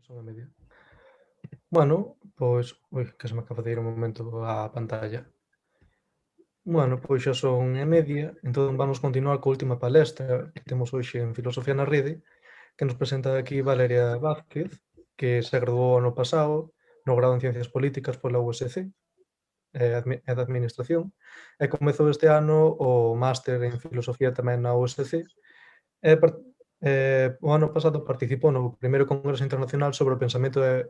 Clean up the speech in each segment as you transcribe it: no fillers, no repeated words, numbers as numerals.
Son e media. Bueno, pois, ui, que se me acaba de ir un momento a pantalla. Bueno, pois xa son e media, entón vamos continuar coa última palestra que temos hoxe en Filosofía na Rede, que nos presenta aquí Valeria Vázquez, que se graduou ano pasado no grado en Ciencias Políticas pola USC e da Administración, e comezou este ano o máster en Filosofía tamén na USC, e o ano pasado participou no primeiro Congreso Internacional sobre o pensamento e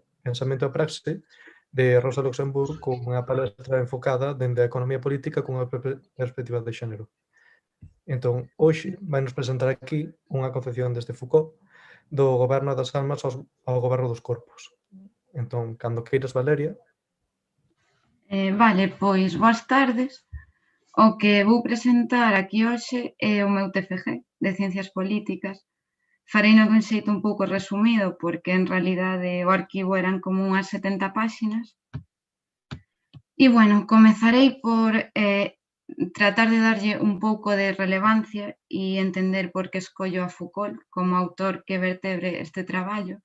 praxe de Rosa Luxemburg cunha palestra enfocada dende a economía política cunha perspectiva de xénero. Entón, hoxe vainos presentar aquí unha concepción deste Foucault do goberno das almas ao goberno dos corpos. Entón, cando queiras, Valeria. Vale, pois boas tardes. O que vou presentar aquí hoxe é o meu TFG de Ciencias Políticas. Fareino dun xeito un pouco resumido porque en realidade o arquivo eran como unhas 70 páxinas. E bueno, comezarei por tratar de darlle un pouco de relevancia e entender por que escollo a Foucault como autor que vertebre este traballo.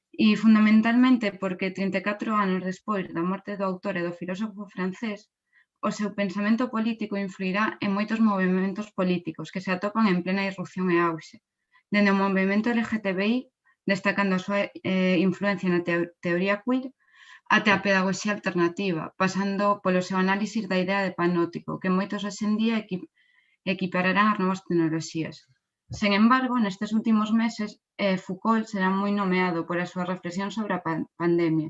E fundamentalmente porque 34 anos despois da morte do autor e do filósofo francés, o seu pensamento político influirá en moitos movementos políticos que se atopan en plena irrupción e auxe, dende o movemento LGTBI, destacando a súa influencia na teoría queer, até a pedagogía alternativa, pasando polo seu análisis da idea de panótico, que moitos hoxe en día equipararán as novas tecnoloxías. Sen embargo, nestes últimos meses, Foucault será moi nomeado pola súa reflexión sobre a pandemia,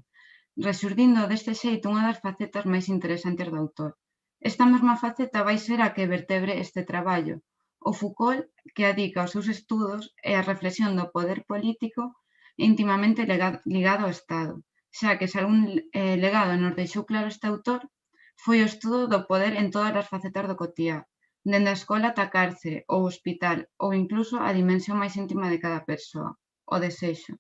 resurdindo deste xeito unha das facetas máis interesantes do autor. Esta mesma faceta vai ser a que vertebre este traballo, o Foucault que adica os seus estudos e a reflexión do poder político íntimamente ligado ao Estado, xa que se algún legado nos deixou claro este autor foi o estudo do poder en todas as facetas do cotiá, dende a escola ata a cárcere, ou hospital, ou incluso a dimensión máis íntima de cada persoa, o desexo.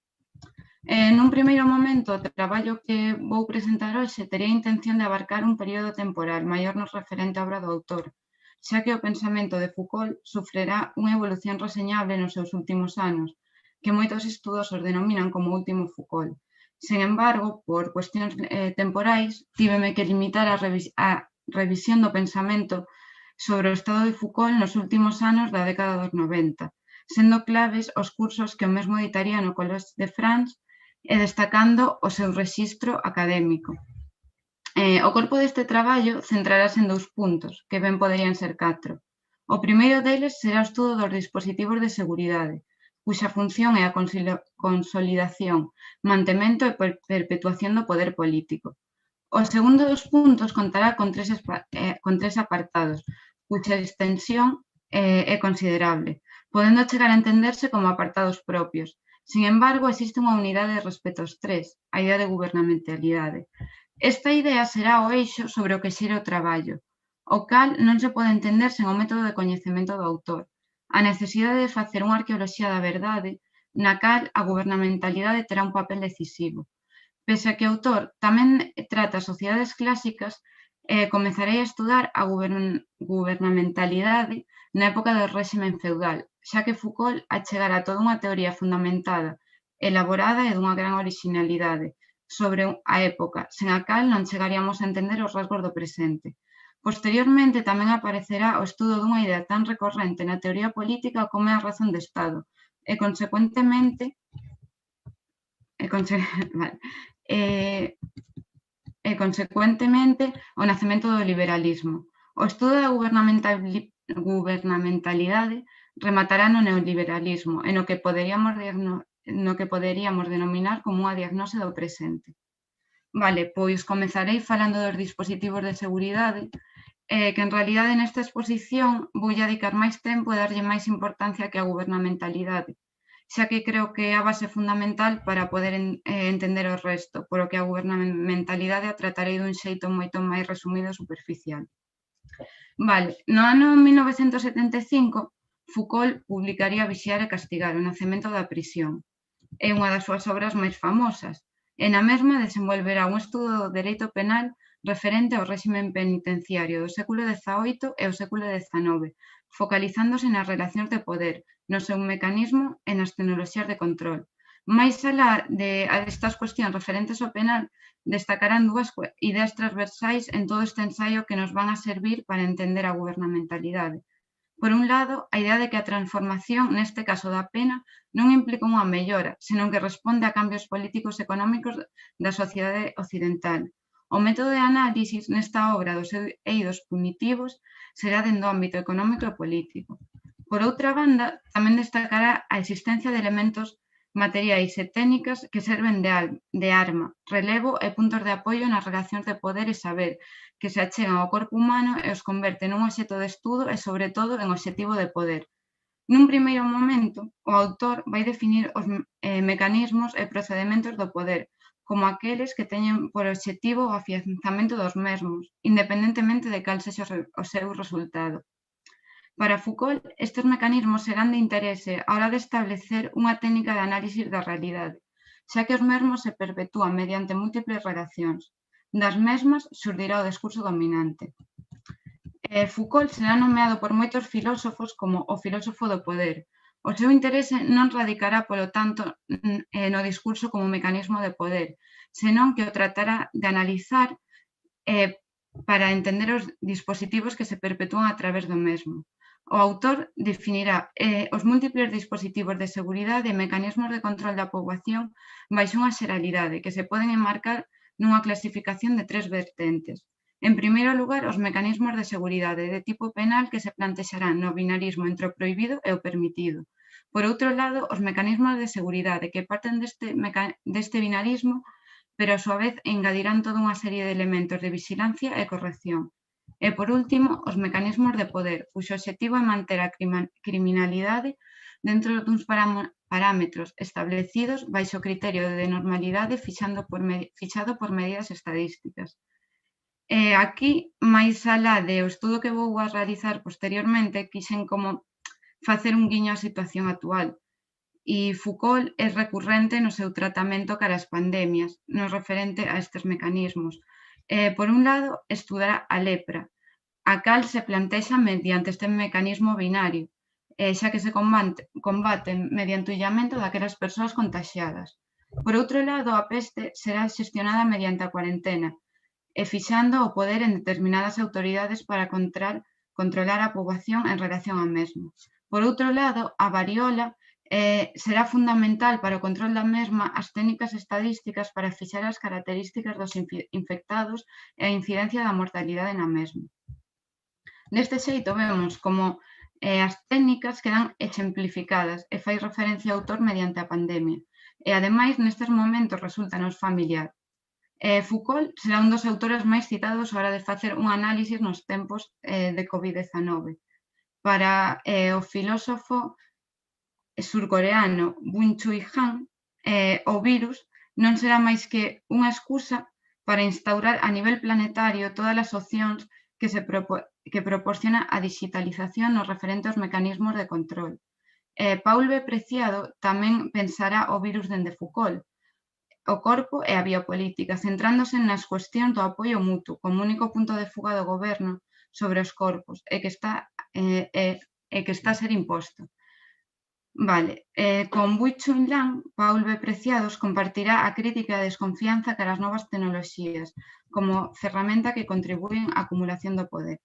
Nun primeiro momento, o traballo que vou presentar hoxe tería a intención de abarcar un período temporal maior no referente á obra do autor, xa que o pensamento de Foucault sufrirá unha evolución reseñable nos seus últimos anos, que moitos estudos os denominan como o último Foucault. Sen embargo, por cuestións temporais, tíveme que limitar a revisión do pensamento sobre o estado de Foucault nos últimos anos da década dos 90, sendo claves os cursos que o mesmo editaría no Collège de France e destacando o seu rexistro académico. O corpo deste traballo centrarase en 2 puntos, que ben poderían ser 4. O primeiro deles será o estudo dos dispositivos de seguridade, cuxa función é a consolidación, mantemento e perpetuación do poder político. O segundo dos puntos contará con 3 apartados, cuxa extensión é considerable, podendo chegar a entenderse como apartados propios. Sin embargo, existe unha unidade respecto aos 3, a idea de gubernamentalidade. Esta idea será o eixo sobre o que xira o traballo, o cal non se pode entender sen o método de coñecemento do autor, a necesidade de facer unha arqueoloxía da verdade na cal a gubernamentalidade terá un papel decisivo. Pese a que o autor tamén trata sociedades clásicas, comezarei a estudar a gubernamentalidade na época do réximen feudal, xa que Foucault achegara toda unha teoría fundamentada, elaborada e dunha gran orixinalidade sobre a época, sen a cal non chegaríamos a entender os rasgos do presente. Posteriormente tamén aparecerá o estudo dunha idea tan recorrente na teoría política como é a razón de Estado, e consecuentemente o nacemento do liberalismo. O estudo da gubernamentalidade rematará no neoliberalismo, e no que poderíamos denominar como unha diagnose do presente. Vale, pois comezarei falando dos dispositivos de seguridade, que en realidade nesta exposición vou dedicar máis tempo e darlle máis importancia que a gubernamentalidade, xa que creo que é a base fundamental para poder entender o resto, polo que a gubernamentalidade a tratarei dun xeito moito máis resumido e superficial. Vale, no ano 1975, Foucault publicaría Vixiar e castigar, o nacemento da prisión. É unha das súas obras máis famosas, e na mesma desenvolverá un estudo do dereito penal referente ao réximen penitenciario do século XVIII e o século XIX, focalizándose nas relacións de poder, no seu mecanismo e nas tecnoloxías de control, Máis alá destas cuestións referentes ao penal, destacarán dúas ideas transversais en todo este ensaio que nos van a servir para entender a gubernamentalidade. Por un lado, a idea de que a transformación, neste caso da pena, non implica unha mellora, senón que responde a cambios políticos e económicos da sociedade occidental. O método de análisis nesta obra dos eidos punitivos será dentro do ámbito económico e político. Por outra banda, tamén destacará a existencia de elementos materiais e técnicas que serven de arma, relevo e puntos de apoio nas relacións de poder e saber que se achegan ao corpo humano e os converte nun obxecto de estudo e, sobre todo, en obxectivo de poder. Nun primeiro momento, o autor vai definir os mecanismos e procedementos do poder como aqueles que teñen por obxectivo o afianzamento dos mesmos, independentemente de cal sexa o seu resultado. Para Foucault, estes mecanismos serán de interese á hora de establecer unha técnica de análise da realidade, xa que os mesmos se perpetúan mediante múltiples relacións. Das mesmas xurdirá o discurso dominante. Foucault será nomeado por moitos filósofos como o filósofo do poder. O seu interese non radicará, polo tanto, no discurso como mecanismo de poder, senón que o tratará de analizar para entender os dispositivos que se perpetúan a través do mesmo. O autor definirá os múltiples dispositivos de seguridade e mecanismos de control da poboación baixo unha xeralidade que se poden enmarcar nunha clasificación de tres vertentes. En primeiro lugar, os mecanismos de seguridade de tipo penal que se plantexarán no binarismo entre o prohibido e o permitido. Por outro lado, os mecanismos de seguridade que parten deste binarismo, pero a súa vez engadirán toda unha serie de elementos de vigilancia e corrección. E, por último, os mecanismos de poder, cuxo obxectivo é manter a criminalidade dentro duns parámetros establecidos baixo o criterio de normalidade fixado por medidas estadísticas. Aquí, máis alá do estudo que vou a realizar posteriormente, quixen como facer un guiño á situación actual. E Foucault é recurrente no seu tratamento cara ás pandemias, no referente a estes mecanismos. Por un lado, estudará a lepra, a cal se plantexa mediante este mecanismo binario, xa que se combate mediante o illamento daquelas persoas contaxiadas. Por outro lado, a peste será xestionada mediante a cuarentena, e fixando o poder en determinadas autoridades para controlar a poboación en relación á mesma. Por outro lado, a variola será fundamental para o control da mesma as técnicas estadísticas para fixar as características dos infectados e a incidencia da mortalidade na mesma. Neste xeito vemos como as técnicas quedan exemplificadas e fai referencia ao autor mediante a pandemia. E, ademais, nestes momentos resultanos familiar. Foucault será un dos autores máis citados á hora de facer un análisis nos tempos de COVID-19. Para o filósofo surcoreano Byung-Chul Han, o virus non será máis que unha excusa para instaurar a nivel planetario todas as opcións que proporciona a digitalización nos referentes aos mecanismos de control. Paul B. Preciado tamén pensará o virus dende Foucault, o corpo e a biopolítica, centrándose nas cuestións do apoio mutuo como único punto de fuga do goberno sobre os corpos e que está a ser imposto. Con Byung-Chul Han, Paul B. Preciados compartirá a crítica e a desconfianza cara as novas tecnoloxías como ferramenta que contribúen á acumulación do poder.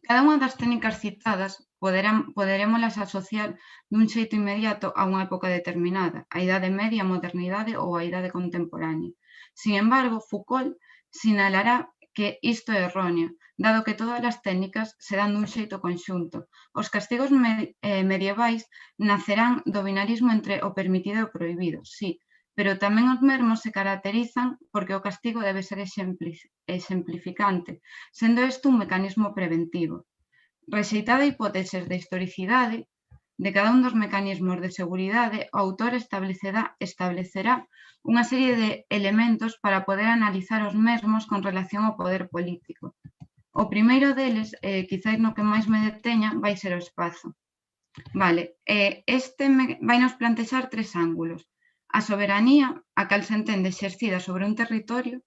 Cada unha das técnicas citadas poderémolas asociar dun xeito inmediato a unha época determinada, a Idade Media, a modernidade ou a Idade Contemporánea. Sin embargo, Foucault sinalará que isto é erróneo, dado que todas as técnicas serán dun xeito conxunto. Os castigos medievais nacerán do binarismo entre o permitido e o prohibido, sí, pero tamén os mesmos se caracterizan porque o castigo debe ser exemplificante, sendo isto un mecanismo preventivo. Rexeitada a hipóteses de historicidade de cada un dos mecanismos de seguridade, o autor establecerá unha serie de elementos para poder analizar os mesmos con relación ao poder político. O primeiro deles, quizáis no que máis me deteña, vai ser o espazo. Este vai nos plantexar tres ángulos. A soberanía, a cal se entende exercida sobre un territorio,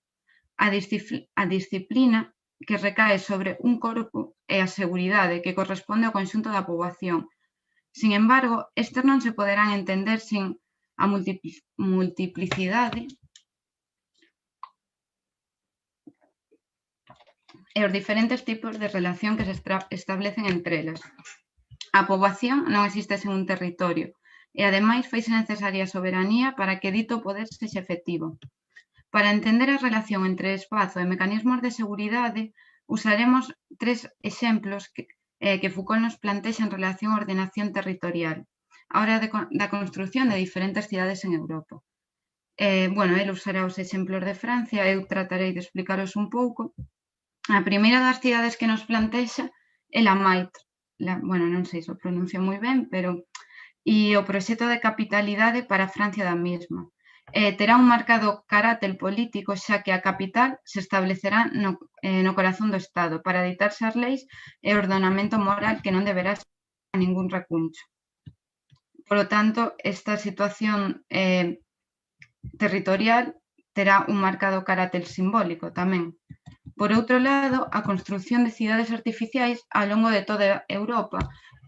a disciplina, que recae sobre un corpo, e a seguridade, que corresponde ao conxunto da poboación. Sin embargo, estes non se poderán entender sin a multiplicidade e os diferentes tipos de relación que se establecen entre elas. A poboación non existe sen un territorio e, ademais, faise necesaria a soberanía para que dito poder sexa efectivo. Para entender a relación entre espazo e mecanismos de seguridade, usaremos tres exemplos que Foucault nos plantexa en relación á ordenación territorial á hora da construción de diferentes cidades en Europa. El usará os exemplos de Francia, eu tratarei de explicaros un pouco. A primeira das cidades que nos plantexa é la Maitre. Non sei se o pronuncio moi ben, pero e o proxecto de capitalidade para a Francia da mesma. Terá un marcado carácter político, xa que a capital se establecerá no corazón do Estado para ditarse as leis e o ordenamento moral que non deberá ser a ningún recuncho. Por lo tanto, esta situación territorial terá un marcado carácter simbólico tamén. Por outro lado, a construción de cidades artificiais ao longo de toda Europa,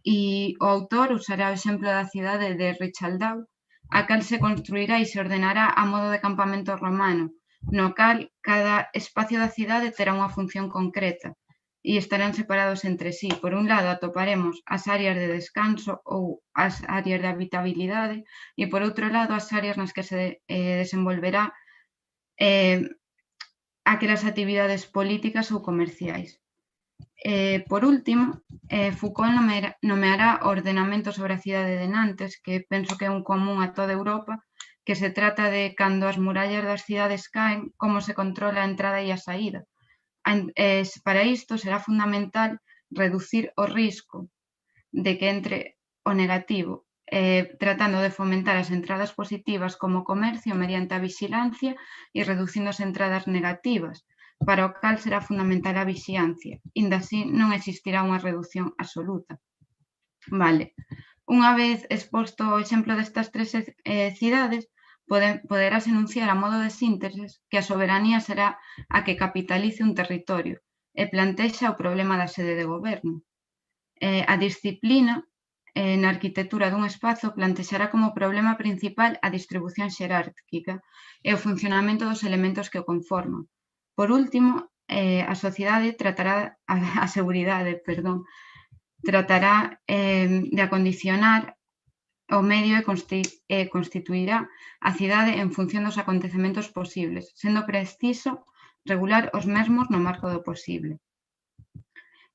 e o autor usará o exemplo da cidade de Richaldau, a cal se construirá e se ordenará a modo de campamento romano, no cal cada espacio da cidade terá unha función concreta e estarán separados entre sí. Por un lado, atoparemos as áreas de descanso ou as áreas de habitabilidade e, por outro lado, as áreas nas que se desenvolverá aquelas actividades políticas ou comerciais. Por último, Foucault nomeará o ordenamento sobre a cidade de Nantes, que penso que é un común a toda Europa, que se trata de cando as murallas das cidades caen, como se controla a entrada e a saída. Para isto será fundamental reducir o risco de que entre o negativo, tratando de fomentar as entradas positivas como comercio mediante a vixilancia e reducindo as entradas negativas, para o cal será fundamental a vixiancia. Inda así, non existirá unha reducción absoluta. Unha vez exposto o exemplo destas tres cidades, poderás enunciar a modo de síntesis que a soberanía será a que capitalice un territorio e plantexa o problema da sede de goberno. A disciplina na arquitectura dun espazo plantexará como problema principal a distribución xerárquica e o funcionamento dos elementos que o conforman. Por último, a sociedade tratará a seguridade, tratará de acondicionar o medio e constituirá a cidade en función dos acontecementos posibles, sendo preciso regular os mesmos no marco do posible.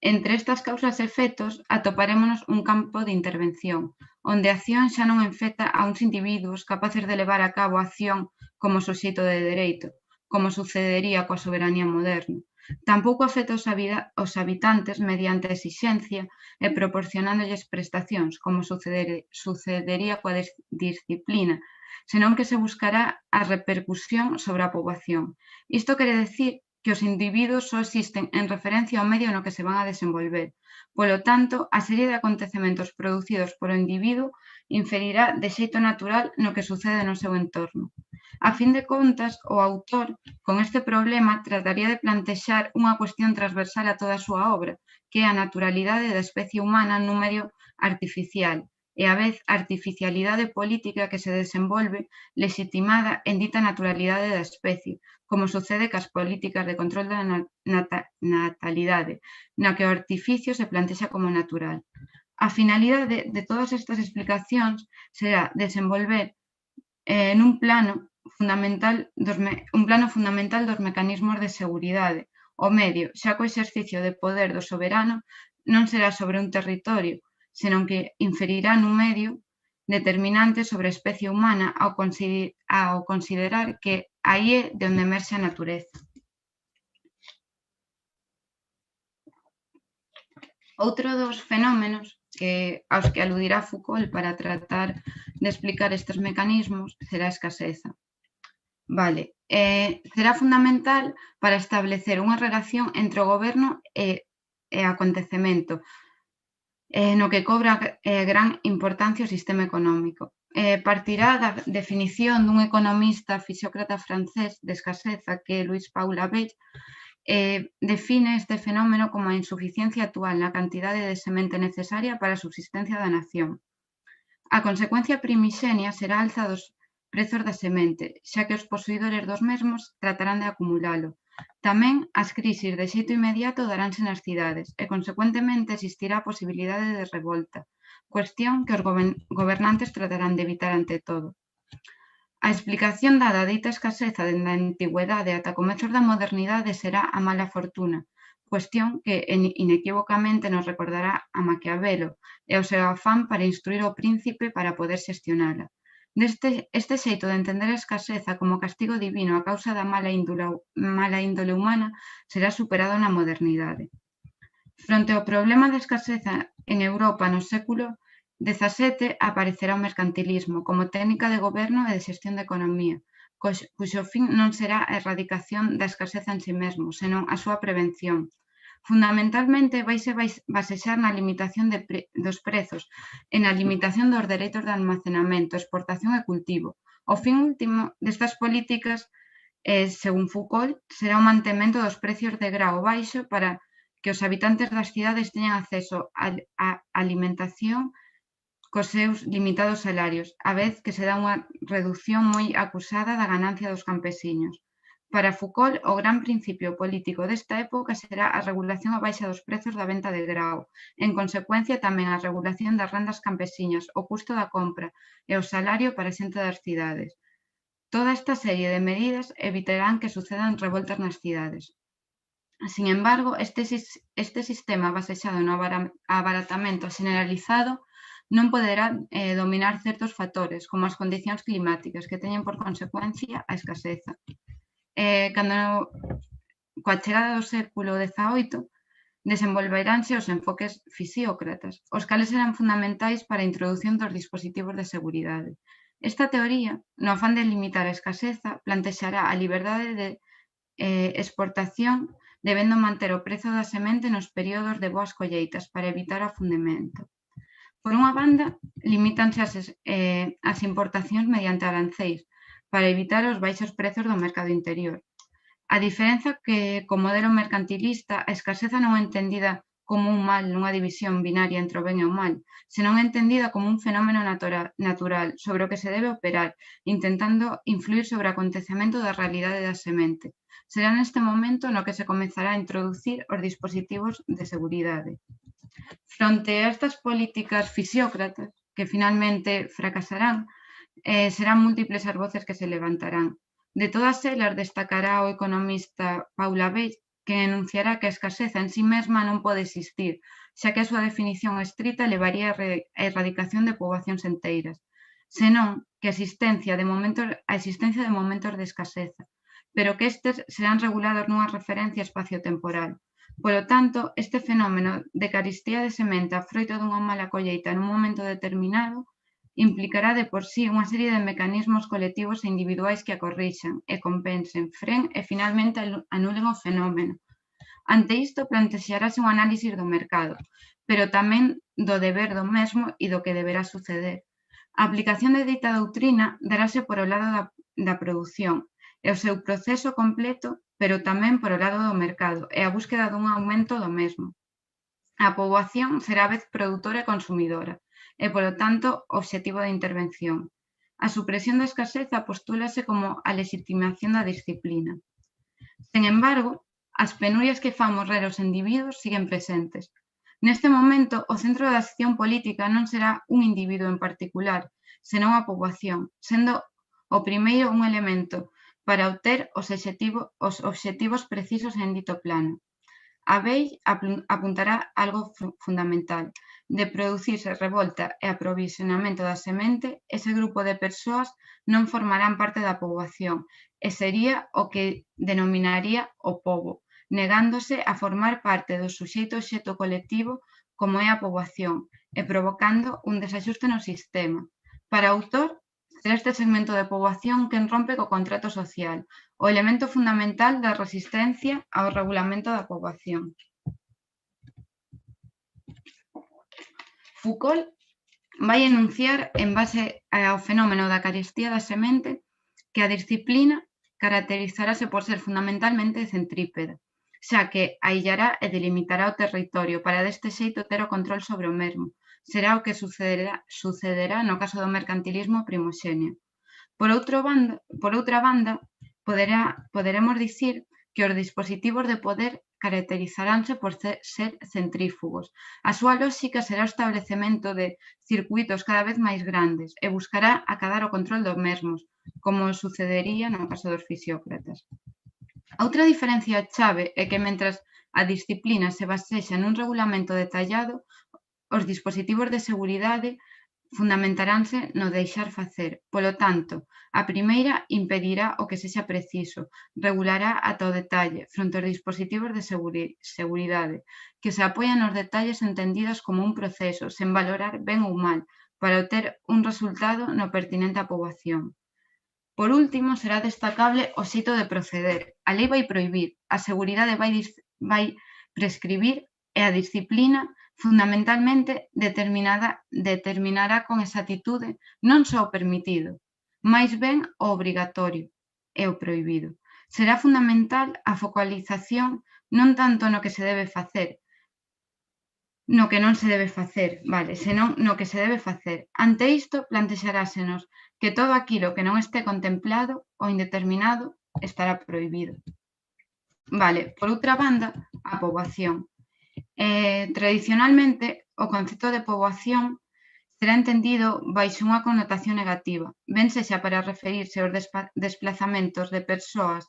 Entre estas causas e efectos atoparémonos un campo de intervención, onde a acción xa non enfeta a uns individuos capaces de levar a cabo a acción como suxeito de dereito, como sucedería coa soberanía moderna. Tampouco afecta aos habitantes mediante a exixencia e proporcionándolles prestacións, como sucedería coa disciplina, senón que se buscará a repercusión sobre a poboación. Isto quere decir que os individuos só existen en referencia ao medio no que se van a desenvolver. Polo tanto, a serie de acontecementos producidos polo individuo inferirá de xeito natural no que sucede no seu entorno. A fin de contas, o autor, con este problema, trataría de plantexar unha cuestión transversal a toda a súa obra, que é a naturalidade da especie humana nun medio artificial, e a vez a artificialidade política que se desenvolve legitimada en dita naturalidade da especie, como sucede cas políticas de control da natalidade, na que o artificio se plantexa como natural. A finalidade de todas estas explicacións será desenvolver nun plano fundamental dos mecanismos de seguridade. O medio, xa co exercicio de poder do soberano, non será sobre un territorio, senón que inferirá nun medio determinante sobre a especie humana ao considerar que aí é de onde emerxe a natureza. Outro dos fenómenos aos que aludirá Foucault para tratar de explicar estes mecanismos será a escaseza. Será fundamental para establecer unha relación entre o goberno e o acontecemento, no que cobra gran importancia o sistema económico. Partirá da definición dun economista fisiócrata francés de escaseza, que é Louis Paul Labelle, define este fenómeno como a insuficiencia actual na cantidade de semente necesaria para a subsistencia da nación. A consecuencia primixenia será a alza dos prezos da semente, xa que os posuidores dos mesmos tratarán de acumulalo. Tamén as crisis de xeito inmediato daránse nas cidades e, consecuentemente, existirá a posibilidade de revolta, cuestión que os gobernantes tratarán de evitar ante todo. A explicación dada a dita escaseza dende a antigüedade ata comezos da modernidade será a mala fortuna, cuestión que inequívocamente nos recordará a Maquiavelo e o seu afán para instruir o príncipe para poder xestionala. Este xeito de entender a escaseza como castigo divino a causa da mala índole humana será superado na modernidade. Fronte ao problema da escaseza en Europa no século XVII aparecerá o mercantilismo como técnica de goberno e de xestión da economía, cuxo fin non será a erradicación da escaseza en si mesmo, senón a súa prevención. Fundamentalmente vaise basexar na limitación dos prezos e na limitación dos dereitos de almacenamento, exportación e cultivo. O fin último destas políticas, según Foucault, será o mantemento dos precios de grao baixo para que os habitantes das cidades teñan acceso á alimentación cos seus limitados salarios, a vez que se dá unha reducción moi acusada da ganancia dos campesiños. Para Foucault, o gran principio político desta época será a regulación a baixa dos prezos da venta de grao, en consecuencia tamén a regulación das rendas campesiñas, o custo da compra e o salario para a xente das cidades. Toda esta serie de medidas evitarán que sucedan revoltas nas cidades. Sin embargo, este sistema basexado no abaratamento generalizado non poderá dominar certos factores, como as condicións climáticas, que teñen por consecuencia a escaseza. Coa chegada do século XVIII, desenvolveránse os enfoques fisiócratas, os cales serán fundamentais para a introdución dos dispositivos de seguridade. Esta teoría, no afán de limitar a escaseza, plantexará a liberdade de exportación debendo manter o prezo da semente nos períodos de boas colleitas para evitar o afundimento. Por unha banda, limítanse as importacións mediante aranceis para evitar os baixos prezos do mercado interior. A diferenza que, co modelo mercantilista, a escaseza non é entendida como un mal nunha división binaria entre o ben e o mal, senón entendida como un fenómeno natural sobre o que se debe operar, intentando influir sobre o acontecemento da realidade da semente. Será neste momento no que se comezará a introducir os dispositivos de seguridade. Fronte a estas políticas fisiócratas, que finalmente fracasarán, serán múltiples as voces que se levantarán. De todas elas destacará o economista Paul Abel, que enunciará que a escaseza en sí mesma non pode existir, xa que a súa definición estrita levaría a erradicación de poboacións enteiras, senón que a existencia de momentos de escaseza, pero que estes serán regulados nunha referencia espaciotemporal. Polo tanto, este fenómeno de carestía de semente a froito dunha mala colleita nun momento determinado implicará de por sí unha serie de mecanismos colectivos e individuais que a corrixan e compensen, fren e finalmente anulen o fenómeno. Ante isto plantexarase un análisis do mercado, pero tamén do deber do mesmo e do que deberá suceder. A aplicación de dita doutrina darase por o lado da produción e o seu proceso completo, pero tamén por o lado do mercado e a búsqueda dun aumento do mesmo. A poboación será a vez produtora e consumidora e, polo tanto, obxectivo de intervención. A supresión da escaseza postúlase como a legitimación da disciplina. Sen embargo, as penurias que fan morrer os individuos siguen presentes. Neste momento, o centro da acción política non será un individuo en particular, senón a poboación, sendo o primeiro un elemento para obter os obxectivos precisos en dito plano. Abel apuntará algo fundamental. De producirse revolta e aprovisionamento da semente, ese grupo de persoas non formarán parte da poboación e sería o que denominaría o pobo, negándose a formar parte do suxeito obxecto colectivo como é a poboación e provocando un desaxuste no sistema. Para o autor, será este segmento de poboación quen rompe co contrato social, o elemento fundamental da resistencia ao regulamento da poboación. Foucault vai enunciar, en base ao fenómeno da carestía da semente, que a disciplina caracterizarase por ser fundamentalmente centrípeda, xa que aillará e delimitará o territorio para deste xeito ter o control sobre o mesmo. Será o que sucederá no caso do mercantilismo primoxenio. Por outra banda, poderemos dicir que os dispositivos de poder caracterizaránse por ser centrífugos. A súa lógica será o establecemento de circuitos cada vez máis grandes e buscará acadar o control dos mesmos, como sucedería no caso dos fisiócratas. Outra diferencia chave é que, mentras a disciplina se basexa nun regulamento detallado, os dispositivos de seguridade fundamentaranse no deixar facer. Polo tanto, a primeira impedirá o que sexa preciso, regulará ata o detalle fronte aos dispositivos de seguridade, que se apoian nos detalles entendidos como un proceso, sen valorar ben ou mal, para obter un resultado no pertinente á poboación. Por último, será destacable o xeito de proceder. A lei vai prohibir, a seguridade vai prescribir e a disciplina fundamentalmente determinará con exactitude non só o permitido, máis ben o obrigatorio e o prohibido. Será fundamental a focalización non tanto no que se debe facer, no que non se debe facer, senón no que se debe facer. Ante isto, plantexarásenos que todo aquilo que non este contemplado ou indeterminado estará prohibido. Por outra banda, a poboación. Tradicionalmente, o concepto de poboación será entendido baixo unha connotación negativa, ben sexa para referirse aos desplazamentos de persoas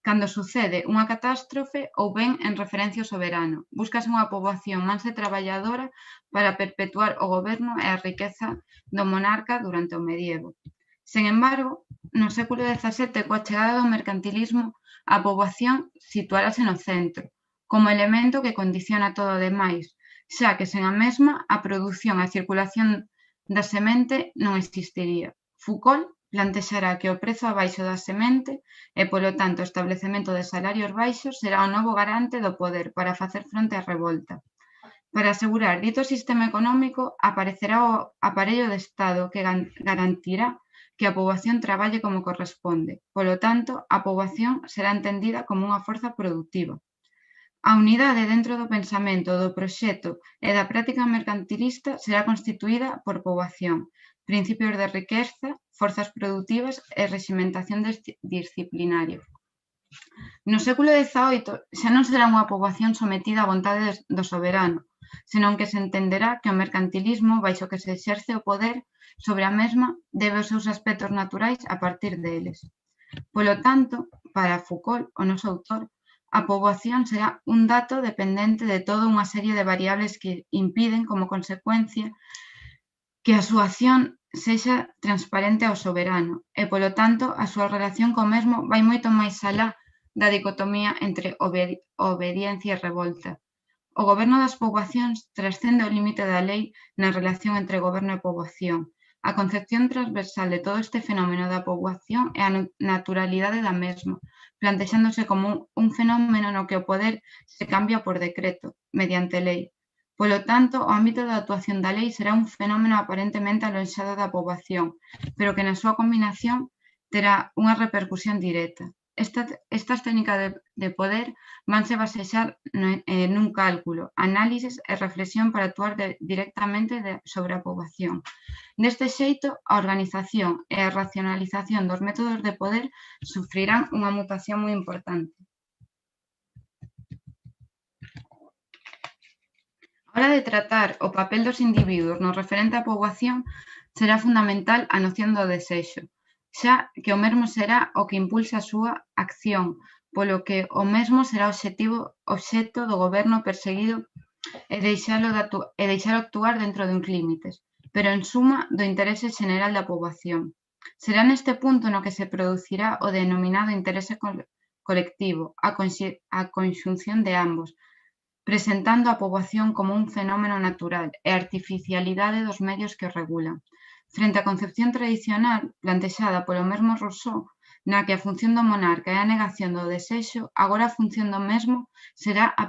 cando sucede unha catástrofe ou ben en referencia ao soberano. Búscase unha poboación mansa e traballadora para perpetuar o goberno e a riqueza do monarca durante o medievo. Sen embargo, no século XVII, coa chegada do mercantilismo, a poboación situarase no centro, como elemento que condiciona todo o demais, xa que sen a mesma a produción e a circulación da semente non existiría. Foucault plantexará que o prezo abaixo da semente e, polo tanto, o establecemento de salarios baixos será o novo garante do poder para facer fronte á revolta. Para asegurar dito sistema económico, aparecerá o aparello de Estado que garantirá que a poboación traballe como corresponde. Polo tanto, a poboación será entendida como unha forza productiva. A unidade dentro do pensamento, do proxecto e da práctica mercantilista será constituída por poboación, principios de riqueza, forzas productivas e reximentación disciplinaria. No século XVIII xa non será unha poboación sometida á vontade do soberano, senón que se entenderá que o mercantilismo, baixo que se exerce o poder sobre a mesma, debe os seus aspectos naturais a partir deles. Polo tanto, para Foucault, o noso autor, a poboación será un dato dependente de toda unha serie de variables que impiden, como consecuencia, que a súa acción sexa transparente ao soberano e, polo tanto, a súa relación co mesmo vai moito máis alá da dicotomía entre obediencia e revolta. O goberno das poboacións transcende o límite da lei na relación entre goberno e poboación. A concepción transversal de todo este fenómeno da poboación é a naturalidade da mesma, plantexándose como un fenómeno no que o poder se cambia por decreto, mediante lei. Polo tanto, o ámbito de actuación da lei será un fenómeno aparentemente alonxado da poboación, pero que na súa combinación terá unha repercusión directa. Estas técnicas de poder vanse basexar nun cálculo, análisis e reflexión para actuar directamente sobre a poboación. Deste xeito, a organización e a racionalización dos métodos de poder sufrirán unha mutación moi importante. A hora de tratar o papel dos individuos no referente á poboación, será fundamental a noción do desexo, xa que o mesmo será o que impulsa a súa acción, polo que o mesmo será obxecto do goberno perseguido e deixalo actuar dentro duns límites, pero en suma do interese xeneral da poboación. Será neste punto no que se producirá o denominado interese colectivo, a conxunción de ambos, presentando a poboación como un fenómeno natural e a artificialidade dos medios que o regulan. Frente á concepción tradicional, plantexada polo mesmo Rousseau, na que a función do monarca é a negación do desexo, agora a función do mesmo será a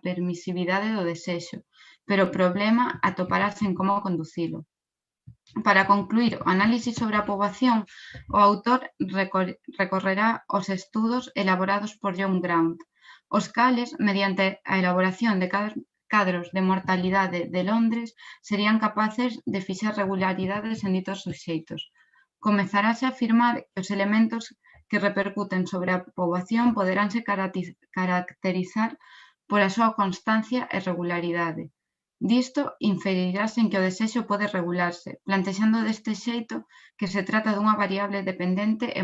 permisividade do desexo, pero o problema atoparase en como conducilo. Para concluir o análisis sobre a poboación, o autor recorrerá aos estudos elaborados por John Grant, os cales, mediante a elaboración de cadros de mortalidade de Londres, serían capaces de fixar regularidades en ditos suxeitos. comezarase a afirmar que os elementos que repercuten sobre a poboación poderánse caracterizar pola súa constancia e regularidade. Disto inferirase en que o desexo pode regularse, plantexando deste xeito que se trata dunha variable dependente e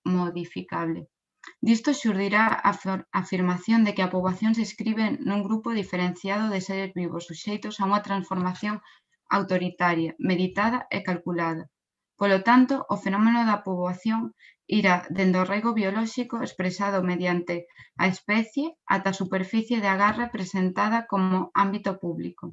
modificable. Disto xurdirá a afirmación de que a poboación se inscribe nun grupo diferenciado de seres vivos suxeitos a unha transformación autoritaria, meditada e calculada. Polo tanto, o fenómeno da poboación irá dende o arraigo biolóxico expresado mediante a especie ata a superficie de agarre presentada como ámbito público.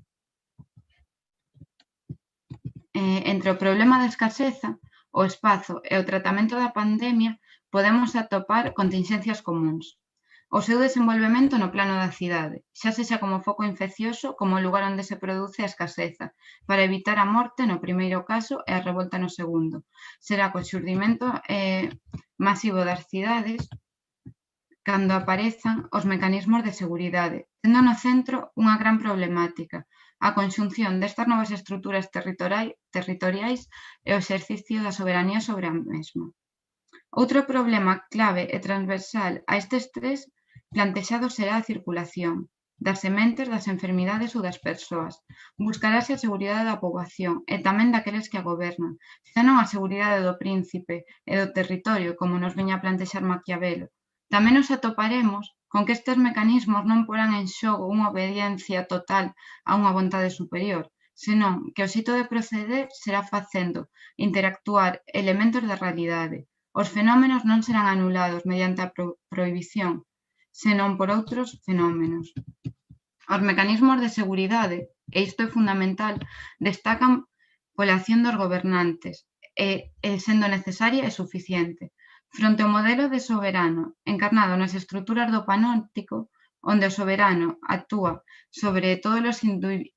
Entre o problema da escaseza, o espazo e o tratamento da pandemia podemos atopar continxencias comúns. O seu desenvolvemento no plano da cidade, xa sexa como foco infeccioso como o lugar onde se produce a escaseza, para evitar a morte no primeiro caso e a revolta no segundo. Será co xurdimento masivo das cidades cando aparezan os mecanismos de seguridade, tendo no centro unha gran problemática, a conxunción destas novas estruturas territoriais e o exercicio da soberanía sobre a mesma. Outro problema clave e transversal a estes tres plantexados será a circulación das sementes das enfermidades ou das persoas. Buscarase a seguridade da poboación e tamén daqueles que a gobernan, senón a seguridade do príncipe e do territorio, como nos veña a plantexar Maquiavelo. Tamén nos atoparemos con que estes mecanismos non porán en xogo unha obediencia total a unha vontade superior, senón que o xeito de proceder será facendo interactuar elementos da realidade. Os fenómenos non serán anulados mediante a prohibición, senón por outros fenómenos. Os mecanismos de seguridade, e isto é fundamental, destacan pola acción dos gobernantes, e sendo necesaria e suficiente. Fronte ao modelo de soberano encarnado nas estruturas do panóptico, onde o soberano actúa sobre todos os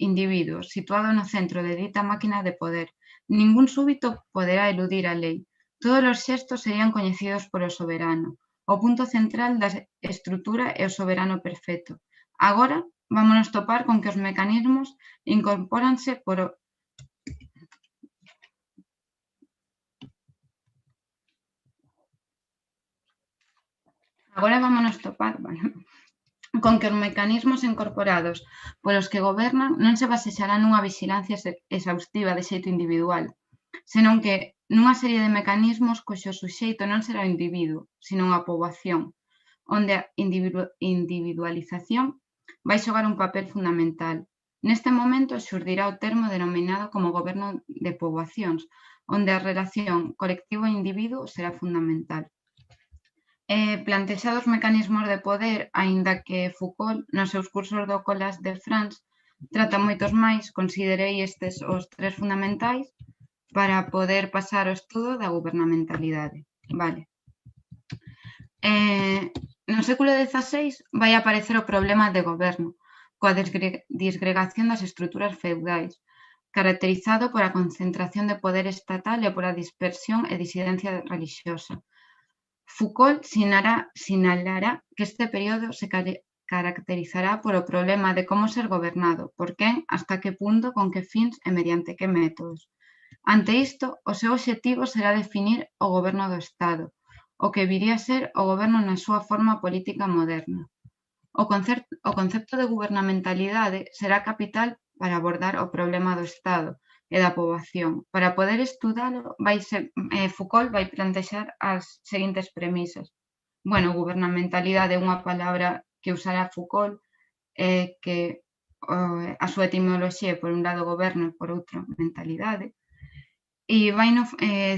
individuos, situado no centro de dita máquina de poder, ningún súbito poderá eludir a lei. Todos os xestos serían coñecidos polo soberano. O punto central da estrutura é o soberano perfecto. Agora, vámonos topar con que os mecanismos incorpóranse por con que os mecanismos incorporados polos que gobernan non se basexarán nunha vixilancia exhaustiva de xeito individual, senón que nunha serie de mecanismos cuxo suxeito non será o individuo, senón a poboación, onde a individualización vai xogar un papel fundamental. Neste momento xurdirá o termo denominado como goberno de poboacións, onde a relación colectivo-individuo será fundamental. Plantexados mecanismos de poder, aínda que Foucault, nos seus cursos do Collage de France, trata moitos máis, considerei estes os tres fundamentais para poder pasar ao estudo da gubernamentalidade. Vale. No século XVI vai aparecer o problema de goberno, coa disgregación das estruturas feudais, caracterizado pola concentración de poder estatal e pola dispersión e disidencia relixiosa. Foucault sinalará que este período se caracterizará polo problema de como ser gobernado, por quen, hasta que punto, con que fins e mediante que métodos. Ante isto, o seu obxectivo será definir o goberno do Estado, o que viría a ser o goberno na súa forma política moderna. O concepto de gubernamentalidade será capital para abordar o problema do Estado e da poboación. Para poder estudalo, Foucault vai plantexar as seguintes premisas. Gubernamentalidade é unha palabra que usará Foucault, que a súa etimoloxía é por un lado goberno e por outro mentalidade, e vai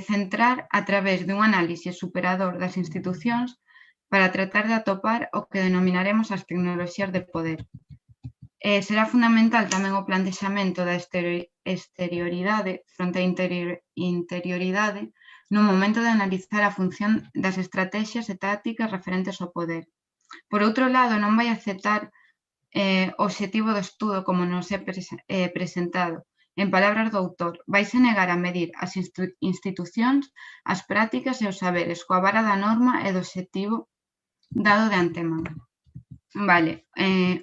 centrar a través dun análise superador das institucións para tratar de atopar o que denominaremos as tecnoloxías de poder. Será fundamental tamén o plantexamento da exterioridade fronte á interioridade no momento de analizar a función das estrategias e tácticas referentes ao poder. Por outro lado, non vai aceptar o obxectivo do estudo como nos é presentado. En palabras do autor, vaise negar a medir as institucións, as prácticas e os saberes coa vara da norma e do obxectivo dado de antemán. Vale,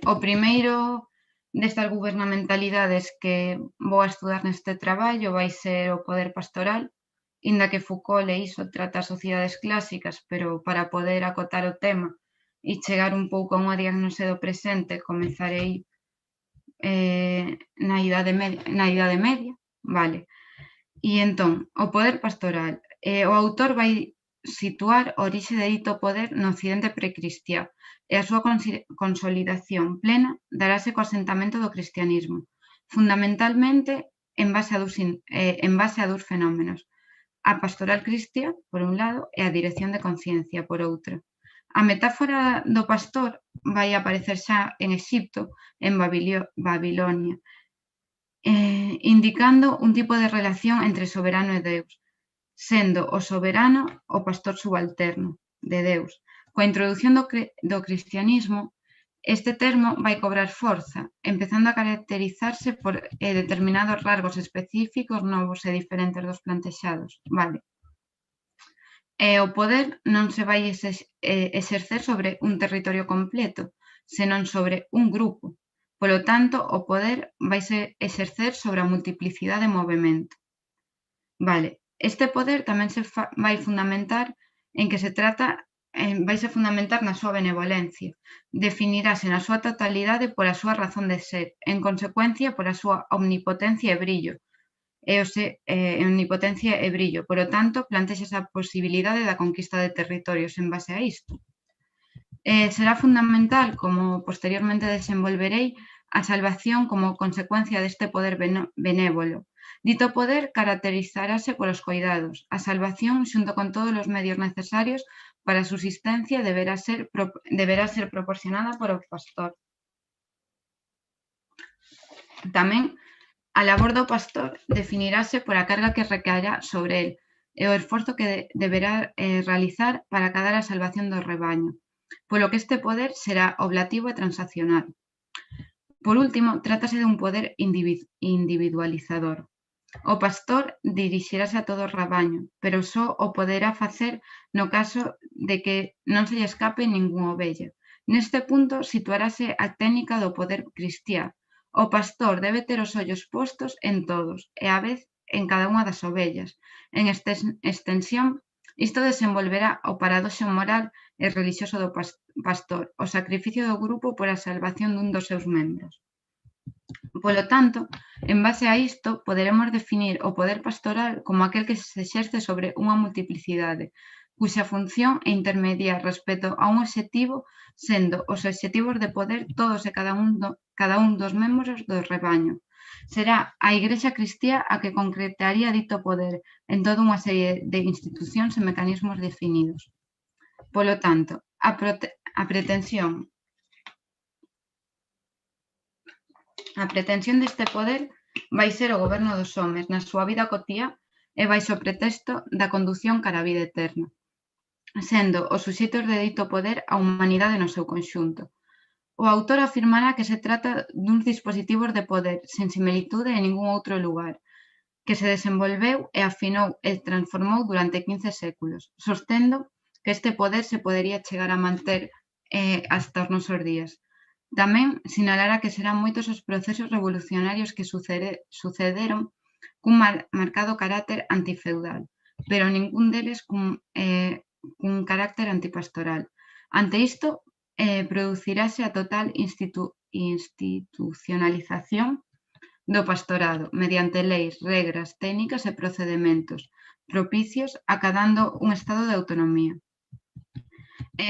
o primeiro destas gubernamentalidades que vou a estudar neste traballo vai ser o poder pastoral, inda que Foucault e iso trata as sociedades clásicas, pero para poder acotar o tema e chegar un pouco a unha diagnose do presente, comezarei na Idade Media, vale. E entón, o poder pastoral. O autor vai situar a orixe de dito poder no occidente precristiá e a súa consolidación plena darase co asentamento do cristianismo, fundamentalmente en base a dous fenómenos: a pastoral cristiá, por un lado, e a dirección de conciencia, por outro. A metáfora do pastor vai aparecer xa en Exipto, en Babilonia, indicando un tipo de relación entre soberano e Deus, sendo o soberano o pastor subalterno de Deus. Coa introdución do cristianismo, este termo vai cobrar forza, empezando a caracterizarse por determinados rasgos específicos novos e diferentes dos plantexados. Vale. O poder non se vai exercer sobre un territorio completo, senón sobre un grupo. Polo tanto, o poder vaise exercer sobre a multiplicidade de movimento. Vale, este poder tamén se vai fundamentar en que se trata, vaise fundamentar na súa benevolencia. Definirase na súa totalidade pola súa razón de ser, en consecuencia pola súa omnipotencia e brillo. Omnipotencia e brillo, polo tanto, plantexas a posibilidade da conquista de territorios en base a isto. Será fundamental, como posteriormente desenvolverei, a salvación como consecuencia deste poder benévolo. Dito poder caracterizarase polos coidados. A salvación, xunto con todos os medios necesarios para a subsistencia, deberá ser proporcionada por o pastor. Tamén, a labor do pastor definirase pola carga que recaerá sobre el e o esforzo que deberá realizar para acadar a salvación do rebaño, polo que este poder será oblativo e transaccional. Por último, trátase dun poder individualizador. O pastor dirixirase a todo o rabaño, pero só o poderá facer no caso de que non se lle escape ningunha ovella. Neste punto situarase a técnica do poder cristiá. O pastor debe ter os ollos postos en todos e á vez en cada unha das ovellas. En extensión, isto desenvolverá o paradoxo moral e relixioso do pastor, o sacrificio do grupo pola salvación dun dos seus membros. Polo tanto, en base a isto, poderemos definir o poder pastoral como aquel que se exerce sobre unha multiplicidade, cuxa función é intermediar respecto a un obxectivo, sendo os obxectivos de poder todos e cada un dos membros do rebaño. Será a Igrexa cristiá a que concretaría dito poder en toda unha serie de institucións e mecanismos definidos. Polo tanto, a pretensión deste poder vai ser o goberno dos homes na súa vida cotiá e baixo o pretexto da condución cara á vida eterna, sendo os suxeitos de dito poder a humanidade no seu conxunto. O autor afirmará que se trata duns dispositivos de poder sen similitude en ningún outro lugar, que se desenvolveu e afinou e transformou durante 15 séculos, sostendo que este poder se podería chegar a manter hasta os nosos días. Tamén sinalará que serán moitos os procesos revolucionarios que sucederon cun marcado carácter antifeudal, pero ningún deles cun carácter antipastoral. Ante isto, producirase a total institucionalización do pastorado mediante leis, regras, técnicas e procedementos propicios acadando un estado de autonomía.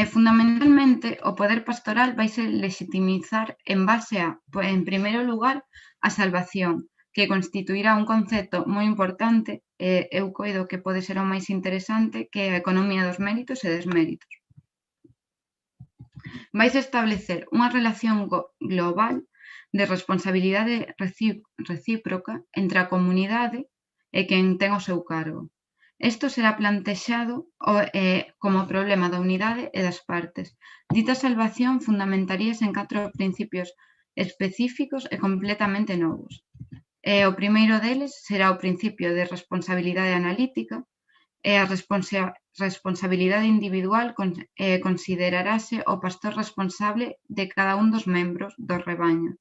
Fundamentalmente, o poder pastoral vaise legitimizar en base a, en primeiro lugar, a salvación, que constituirá un concepto moi importante, eu coido que pode ser o máis interesante, que é a economía dos méritos e desméritos. Vaise establecer unha relación global de responsabilidade recíproca entre a comunidade e quen ten o seu cargo. Isto será plantexado como problema da unidade e das partes. Dita salvación fundamentaríase en 4 principios específicos e completamente novos. O primeiro deles será o principio de responsabilidade analítica e a responsabilidade individual considerarase o pastor responsable de cada un dos membros do rebaño.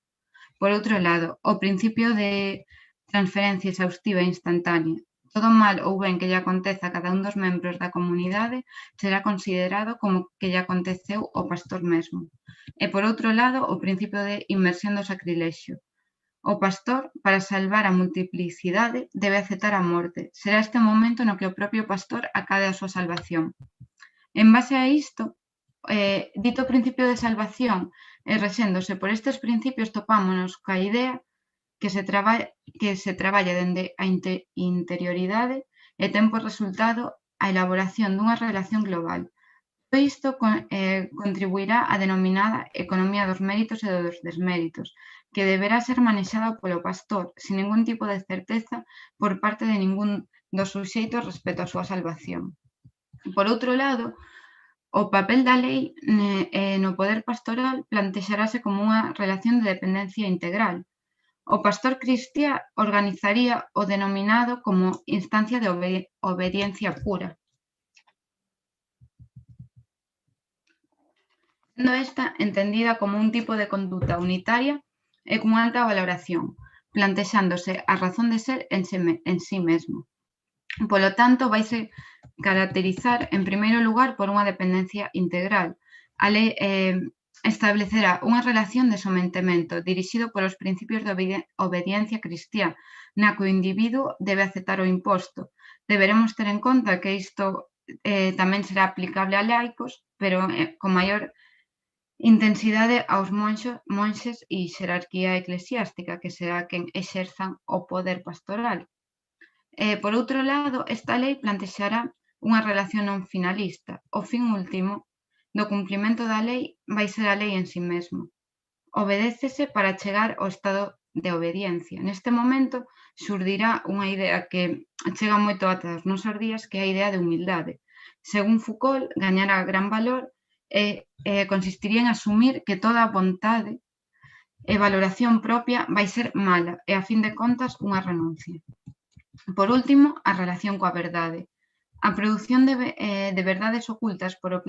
Por outro lado, o principio de transferencia exhaustiva e instantánea. todo mal ou ben que lle aconteza a cada un dos membros da comunidade será considerado como que lle aconteceu ao pastor mesmo. E, por outro lado, o principio de inmersión do sacrilexio. O pastor, para salvar a multiplicidade, debe aceptar a morte. Será este momento no que o propio pastor acade a súa salvación. En base a isto, dito principio de salvación e rexéndose por estes principios topámonos coa idea que se traballa dende a interioridade e ten por resultado a elaboración dunha relación global. Todo isto contribuirá á denominada economía dos méritos e dos desméritos, que deberá ser manexada polo pastor sin ningún tipo de certeza por parte de ningún dos suxeitos respecto á súa salvación. Por outro lado, o papel da lei no poder pastoral plantexarase como unha relación de dependencia integral. O pastor cristiá organizaría o denominado como instancia de obediencia pura, sendo esta entendida como un tipo de conduta unitaria e cunha alta valoración, plantexándose a razón de ser en sí mesmo. Polo tanto, vaise caracterizar, en primeiro lugar, por unha dependencia integral. A lei establecerá unha relación de sometemento dirixido polos principios de obediencia cristiá, na que o individuo debe aceptar o imposto. Deberemos ter en conta que isto tamén será aplicable a laicos, pero con maior intensidade aos monxes e xerarquía eclesiástica, que será quen exerzan o poder pastoral. Por outro lado, esta lei plantexará unha relación non finalista. O fin último do cumprimento da lei vai ser a lei en sí mesmo. Obedécese para chegar ao estado de obediencia. Neste momento xurdirá unha idea que chega moito ata os nosos días, que é a idea de humildade. Según Foucault, gañará gran valor e consistiría en asumir que toda a vontade e valoración propia vai ser mala e, a fin de contas, unha renuncia. Por último, a relación coa verdade. A produción de verdades ocultas por o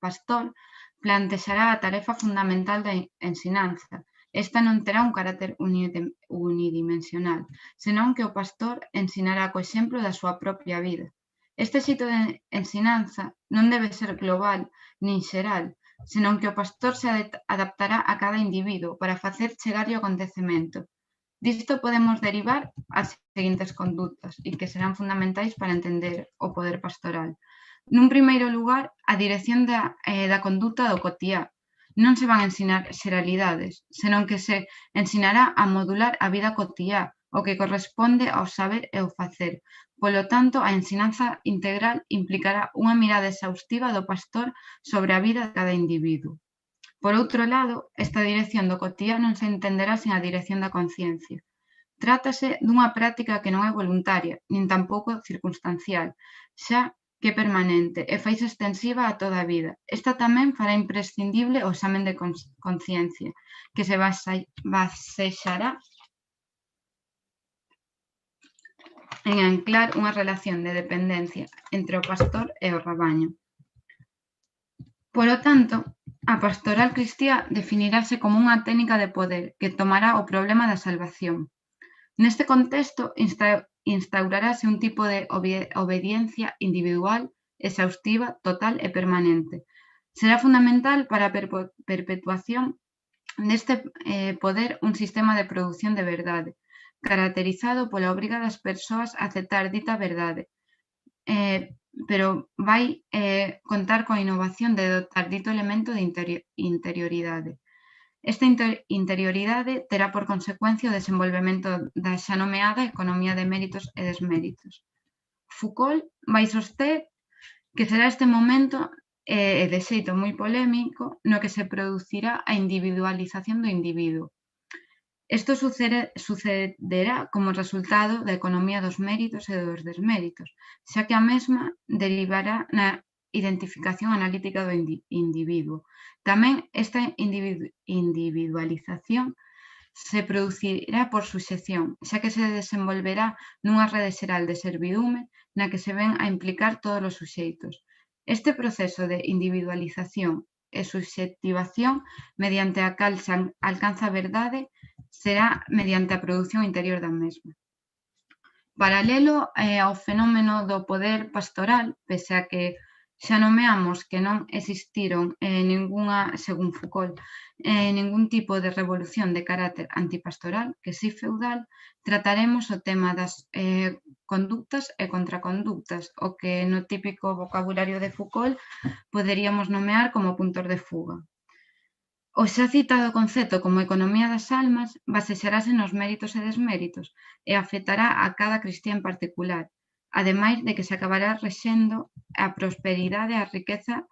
pastor plantexará a tarefa fundamental da ensinanza. Esta non terá un carácter unidimensional, senón que o pastor ensinará co exemplo da súa propia vida. Este xeito de ensinanza non debe ser global nin xeral, senón que o pastor se adaptará a cada individuo para facer chegarlle o acontecemento. Disto podemos derivar as seguintes condutas e que serán fundamentais para entender o poder pastoral. Nun primeiro lugar, a dirección da conduta do cotiá. Non se van ensinar xeralidades, senón que se ensinará a modular a vida cotiá, o que corresponde ao saber e ao facer. Polo tanto, a ensinanza integral implicará unha mirada exhaustiva do pastor sobre a vida de cada individuo. Por outro lado, esta dirección do cotiá non se entenderá sen a dirección da conciencia. Trátase dunha práctica que non é voluntaria, nin tampouco circunstancial, xa que é permanente e faise extensiva a toda a vida. Esta tamén fará imprescindible o examen de conciencia, que se basexará en anclar unha relación de dependencia entre o pastor e o rabaño. Polo tanto, a pastoral cristiá definirase como unha técnica de poder que tomará o problema da salvación. Neste contexto, instaurarase un tipo de obediencia individual, exhaustiva, total e permanente. Será fundamental para a perpetuación deste poder un sistema de produción de verdade, caracterizado pola obriga das persoas a aceptar dita verdade, pero vai contar coa innovación de dotar dito elemento de interioridade. Esta interioridade terá por consecuencia o desenvolvemento da xa nomeada economía de méritos e desméritos. Foucault vai soster que será este momento, de xeito moi polémico, no que se producirá a individualización do individuo. Isto sucederá como resultado da economía dos méritos e dos desméritos, xa que a mesma derivará na identificación analítica do individuo. Tamén esta individualización se producirá por suxección, xa que se desenvolverá nunha rede xeral de servidume na que se ven a implicar todos os suxeitos. Este proceso de individualización e subxectivación mediante a cal se alcanza a verdade será mediante a produción interior da mesma. Paralelo ao fenómeno do poder pastoral, pese a que xa nomeamos que non existiron ningunha, según Foucault, ningún tipo de revolución de carácter antipastoral, que si feudal, trataremos o tema das conductas e contraconductas, o que no típico vocabulario de Foucault poderíamos nomear como puntos de fuga. O xa citado concepto como economía das almas basexarase nos méritos e desméritos e afectará a cada cristián en particular, ademais de que se acabará rexendo a prosperidade e a riqueza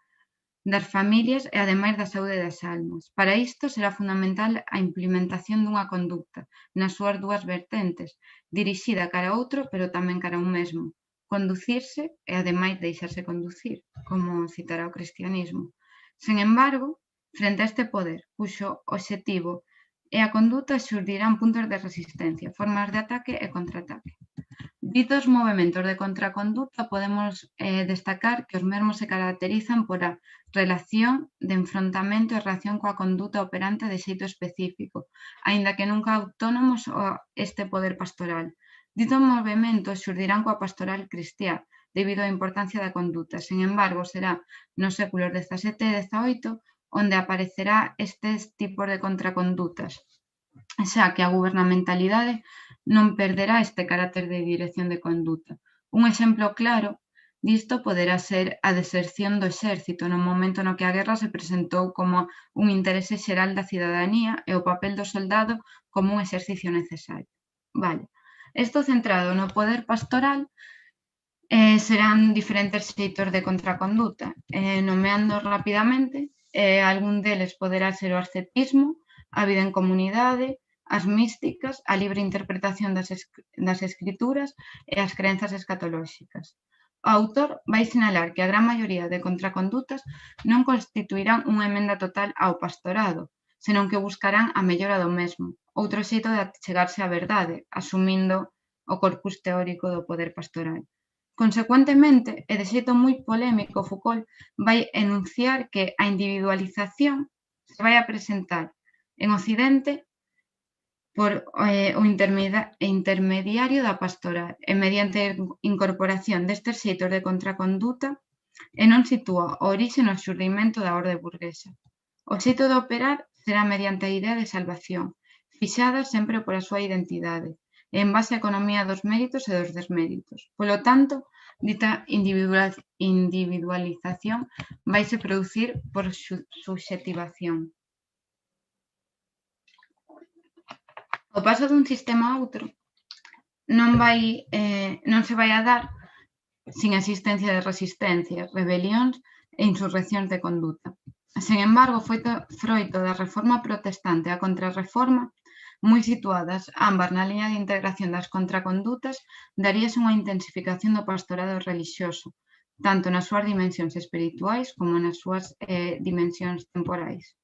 das familias e ademais da saúde das almas. Para isto será fundamental a implementación dunha conducta nas súas dúas vertentes, dirixida cara a outro pero tamén cara a un mesmo, conducirse e ademais deixarse conducir, como citará o cristianismo. Sen embargo, frente a este poder, cuxo obxectivo é a conduta, xurdirán puntos de resistencia, formas de ataque e contraataque. Ditos movementos de contraconduta podemos destacar que os mesmos se caracterizan por a relación de enfrontamento e reacción coa conduta operante de xeito específico, aínda que nunca autónomos este poder pastoral. Ditos movementos xurdirán coa pastoral cristiá, debido á importancia da conduta. Sen embargo, será nos séculos XVII e XVIII onde aparecerá estes tipos de contracondutas, xa que a gubernamentalidade non perderá este carácter de dirección de conduta. Un exemplo claro disto poderá ser a deserción do exército no momento no que a guerra se presentou como un interese xeral da cidadanía e o papel do soldado como un exercicio necesario. Vale. Isto centrado no poder pastoral serán diferentes xeitos de contraconduta. Nomeando rapidamente, algún deles poderá ser o ascetismo, a vida en comunidade, as místicas, a libre interpretación das escrituras e as crenzas escatolóxicas. O autor vai sinalar que a gran maioría de contracondutas non constituirán unha emenda total ao pastorado, senón que buscarán a mellora do mesmo, outro xeito de achegarse á verdade, asumindo o corpus teórico do poder pastoral. Consecuentemente, e de xeito moi polémico, Foucault vai enunciar que a individualización se vai a presentar en Occidente por o intermediario da pastoral e mediante a incorporación destes xeitos de contraconduta e non sitúa o orixe no xurdimento da orde burguesa. O xeito de operar será mediante a idea de salvación, fixada sempre por a súa identidade, e en base á economía dos méritos e dos desméritos. Polo tanto, dita individualización vaise producir por subxetivación. O paso dun sistema a outro non se vai a dar sin a existencia de resistencias, rebelións e insurreccións de conduta. Sen embargo, froito da reforma protestante e a contrarreforma, moi situadas ambas na liña de integración das contracondutas, daríase unha intensificación do pastorado relixioso, tanto nas súas dimensións espirituais como nas súas dimensións temporais.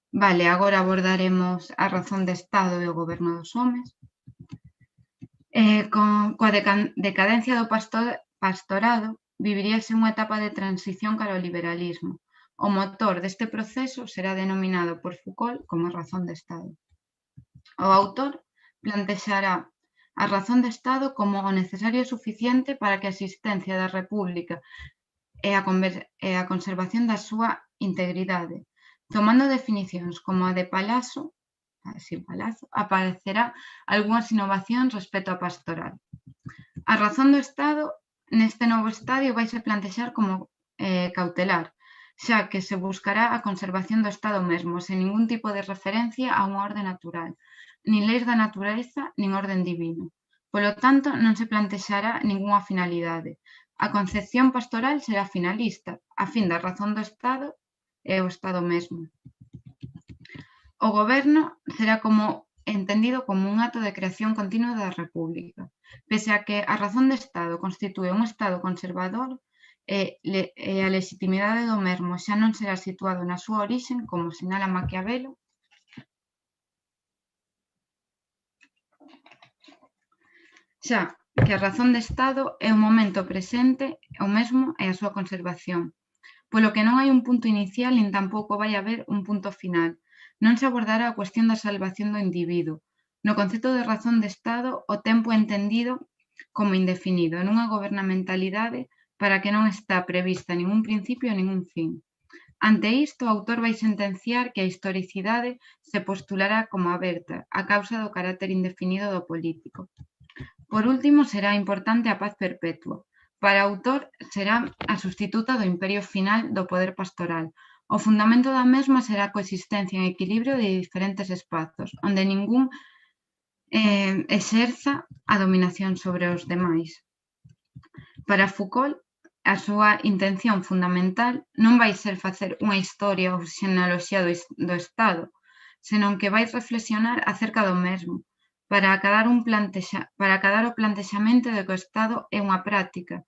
Vale, agora abordaremos a razón de Estado e o goberno dos homes. Coa decadencia do pastorado, viviríase unha etapa de transición cara ao liberalismo. O motor deste proceso será denominado por Foucault como razón de Estado. O autor plantexará a razón de Estado como o necesario e suficiente para que a existencia da República e a conservación da súa integridade. Tomando definicións como a de Palazzo, aparecerá algunhas innovacións respecto á pastoral. A razón do Estado neste novo estadio vaise plantexar como cautelar, xa que se buscará a conservación do Estado mesmo, sen ningún tipo de referencia a unha orde natural, nin leis da natureza, nin orden divino. Polo tanto, non se plantexará ningunha finalidade. A concepción pastoral será finalista, a fin da razón do Estado e o Estado mesmo. O goberno será entendido como un acto de creación continua da República. Pese a que a razón de Estado constitúe un Estado conservador, e a legitimidade do mesmo xa non será situado na súa orixen, como sinala Maquiavelo, xa que a razón de Estado é o momento presente, o mesmo é a súa conservación, polo que non hai un punto inicial nin tampouco vai haber un punto final. Non se abordará a cuestión da salvación do individuo. No concepto de razón de Estado, o tempo entendido como indefinido, nunha gobernamentalidade para que non está prevista ningún principio e ningún fin. Ante isto, o autor vai sentenciar que a historicidade se postulará como aberta a causa do carácter indefinido do político. Por último, será importante a paz perpetua. Para o autor, será a substituta do imperio final do poder pastoral. O fundamento da mesma será a coexistencia en equilibrio de diferentes espazos, onde ningún exerza a dominación sobre os demais. Para Foucault, a súa intención fundamental non vai ser facer unha historia ou xenealoxía do Estado, senón que vai reflexionar acerca do mesmo, para acadar o plantexamento de que o Estado é unha práctica,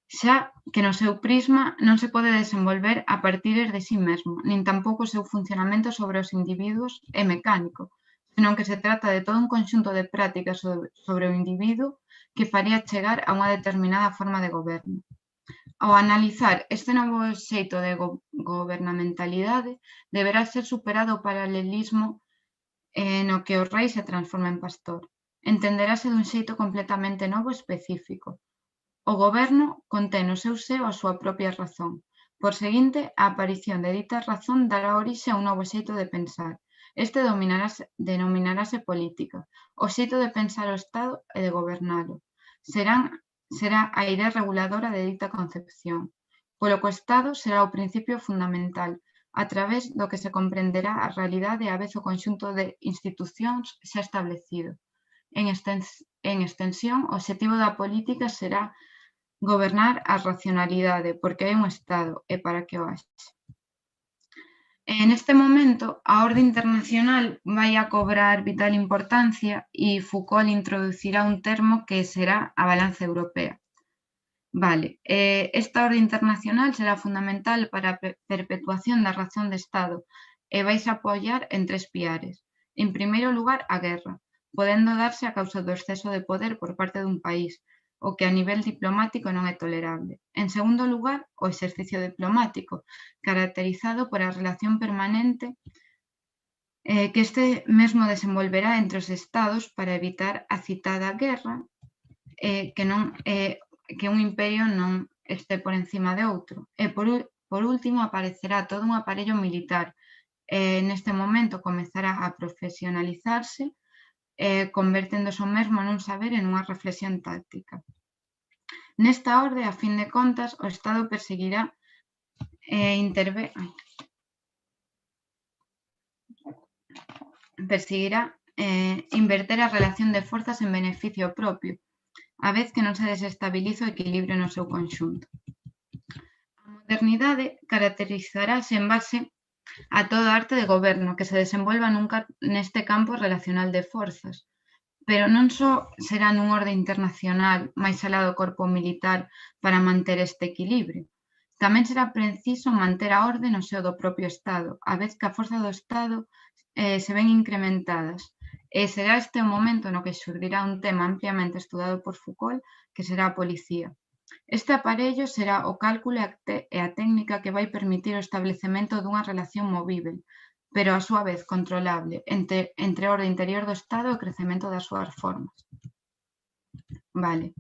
xa que no seu prisma non se pode desenvolver a partir de si mesmo, nin tampouco o seu funcionamento sobre os individuos é mecánico, senón que se trata de todo un conxunto de prácticas sobre o individuo que faría chegar a unha determinada forma de goberno. Ao analizar este novo xeito de gobernamentalidade, deberá ser superado o paralelismo no que o rei se transforma en pastor. Entenderase dun xeito completamente novo e específico. O goberno contén no seu seo a súa propia razón. Por seguinte, a aparición de dita razón dará orixe a un novo xeito de pensar. Este denominarase política, o xeito de pensar o Estado e de gobernalo. Será a idea reguladora de dita concepción, polo que o Estado será o principio fundamental, a través do que se comprenderá a realidade e a vez o conxunto de institucións xa establecido. En extensión, o obxectivo da política será gobernar a racionalidade, porque hai un Estado e para que o haxa. Neste momento, a orde internacional vai a cobrar vital importancia e Foucault introducirá un termo que será a balanza europea. Vale, esta orde internacional será fundamental para a perpetuación da razón de Estado e vais a apoiar en 3 piares. En primeiro lugar, a guerra, podendo darse a causa do exceso de poder por parte dun país, o que a nivel diplomático non é tolerable. En segundo lugar, o exercicio diplomático, caracterizado por a relación permanente que este mesmo desenvolverá entre os Estados para evitar a citada guerra, que un imperio non este por encima de outro. E por último, aparecerá todo un aparello militar. Neste momento comezará a profesionalizarse, converténdose o mesmo nun saber e nunha reflexión táctica. Nesta orde, a fin de contas, o Estado perseguirá inverter a relación de forzas en beneficio propio, a vez que non se desestabiliza o equilibrio no seu conxunto. A modernidade caracterizarase en base a toda arte de goberno que se desenvolva neste campo relacional de forzas, pero non só será nun orde internacional máis alá do corpo militar para manter este equilibrio. Tamén será preciso manter a orde no seo do propio Estado, a vez que a forza do Estado se ven incrementadas. E será este o momento no que xurdirá un tema ampliamente estudado por Foucault, que será a policía. Este aparello será o cálculo e a técnica que vai permitir o establecemento dunha relación movível, pero a súa vez controlable, entre orde interior do Estado e o crecemento das súas formas. Vale.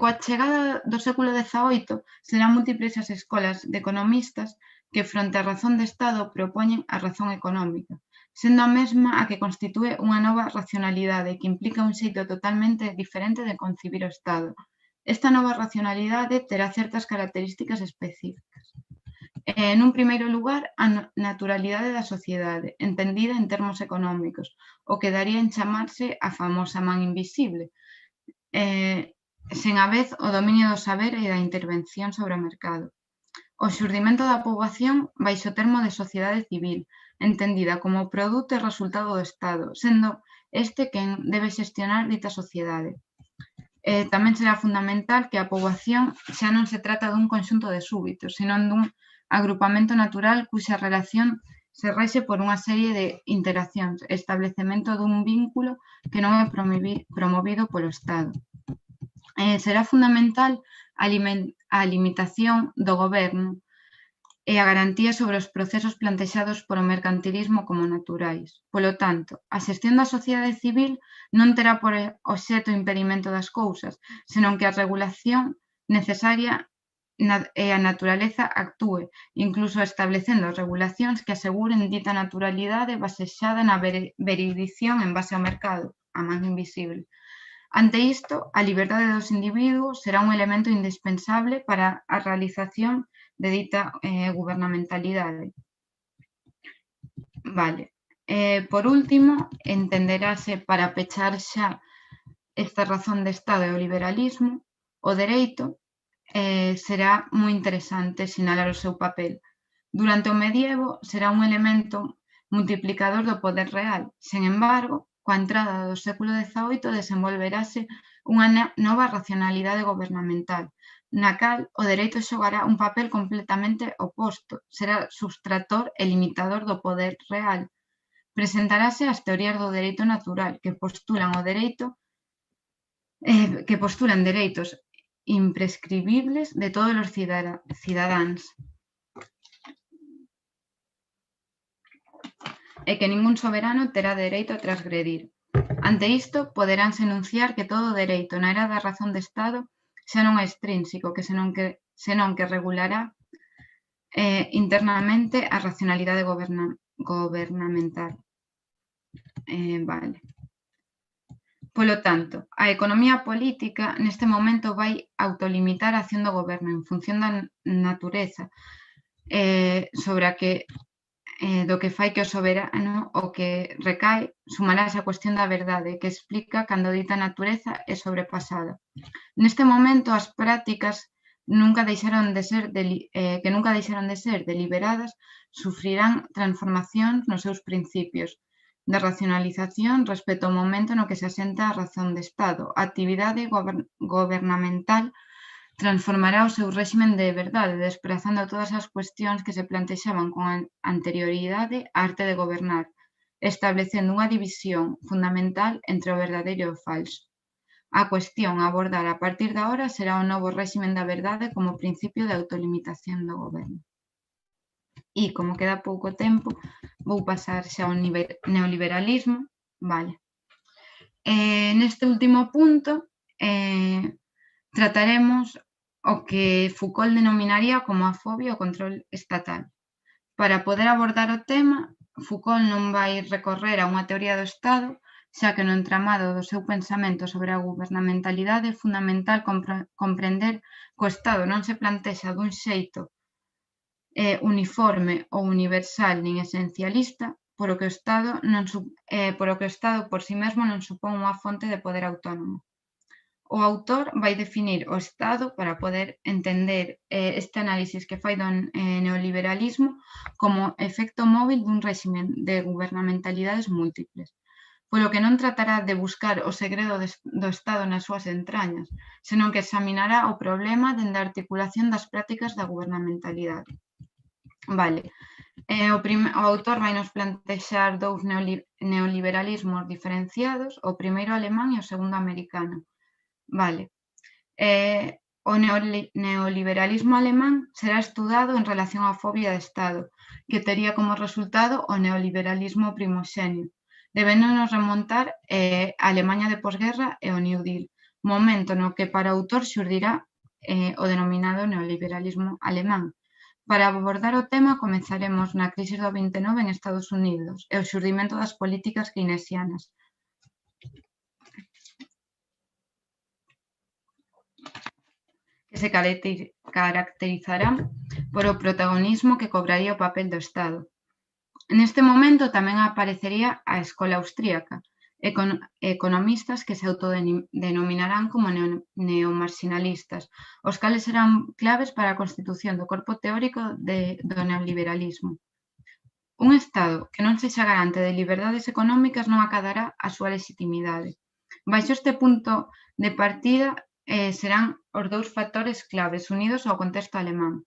Coa chegada do século XVIII serán múltiples as escolas de economistas que fronte á razón de Estado propoñen a razón económica, sendo a mesma a que constitúe unha nova racionalidade que implica un xeito totalmente diferente de concibir o Estado. Esta nova racionalidade terá certas características específicas. Nun primeiro lugar, a naturalidade da sociedade, entendida en termos económicos, o que daría en chamarse a famosa man invisible, sen a vez o dominio do saber e da intervención sobre o mercado. O xurdimento da poboación baixo o termo de sociedade civil, entendida como produto e resultado do Estado, sendo este quen debe xestionar dita sociedade. Tamén será fundamental que a poboación xa non se trata dun conxunto de súbitos, senón dun agrupamento natural cuxa relación se rexe por unha serie de interaccións e establecemento dun vínculo que non é promovido polo Estado. Será fundamental a limitación do goberno e a garantía sobre os procesos plantexados polo mercantilismo como naturais. Polo tanto, a xestión da sociedade civil non terá por obxecto o impedimento das cousas, senón que a regulación necesaria e a naturaleza actúe, incluso establecendo regulacións que aseguren dita naturalidade basexada na veridición en base ao mercado, a man invisible. Ante isto, a liberdade dos individuos será un elemento indispensable para a realización de dita gubernamentalidade. Vale. Por último, entenderase para pechar xa esta razón de Estado e o liberalismo, o dereito será moi interesante sinalar o seu papel. Durante o medievo será un elemento multiplicador do poder real. Sen embargo, coa entrada do século XVIII desenvolverase unha nova racionalidade gobernamental, na cal o dereito xogará un papel completamente oposto, será subtrator e limitador do poder real. Presentarase as teorías do dereito natural que postulan dereitos imprescribibles de todos os cidadáns e que ningún soberano terá dereito a transgredir. Ante isto, poderánse enunciar que todo dereito na era da razón de Estado xa non é extrínseco, senón que regulará internamente a racionalidade gobernamental. Vale. Polo tanto, a economía política neste momento vai autolimitar a acción do goberno en función da natureza sobre a que do que fai que o soberano o que recae sumarase a cuestión da verdade que explica cando dita natureza é sobrepasada. Neste momento as prácticas que nunca deixaron de ser deliberadas sufrirán transformacións nos seus principios de racionalización respecto ao momento no que se asenta a razón de Estado. A actividade gobernamental transformará o seu réximen de verdade, desprazando todas as cuestións que se plantexaban con anterioridade á arte de gobernar, establecendo unha división fundamental entre o verdadeiro e o falso. A cuestión a abordar a partir de agora será o novo réximen da verdade como principio de autolimitación do goberno. E, como queda pouco tempo, vou pasar xa ao neoliberalismo. Vale. Neste último punto, trataremos o que Foucault denominaría como a fobia ao control estatal. Para poder abordar o tema, Foucault non vai recorrer a unha teoría do Estado, xa que no entramado do seu pensamento sobre a gubernamentalidade é fundamental comprender que o Estado non se plantexa dun xeito uniforme ou universal nin esencialista, por o que o Estado por si mesmo non supón unha fonte de poder autónomo. O autor vai definir o Estado para poder entender este análisis que fai do neoliberalismo como efecto móvil dun réximen de gubernamentalidades múltiples, polo que non tratará de buscar o segredo do Estado nas súas entrañas, senón que examinará o problema dende a articulación das prácticas da gubernamentalidade. Vale. O autor vai nos plantexar dous neoliberalismos diferenciados, o primeiro alemán e o segundo americano. Vale. O neoliberalismo alemán será estudado en relación á fobia de Estado, que tería como resultado o neoliberalismo primoxenio, debéndonos remontar a Alemaña de posguerra e o New Deal, momento no que para o autor xurdirá o denominado neoliberalismo alemán. Para abordar o tema, comezaremos na crise do 29 en Estados Unidos e o xurdimento das políticas keynesianas. Que se caracterizarán por o protagonismo que cobraría o papel do Estado. Neste momento tamén aparecería a escola austríaca, economistas que se autodenominarán como neomarxinalistas, os cales serán claves para a constitución do corpo teórico do neoliberalismo. Un Estado que non sexa garante de liberdades económicas non acadará a súa legitimidade. Baixo este punto de partida serán os dous factores claves unidos ao contexto alemán.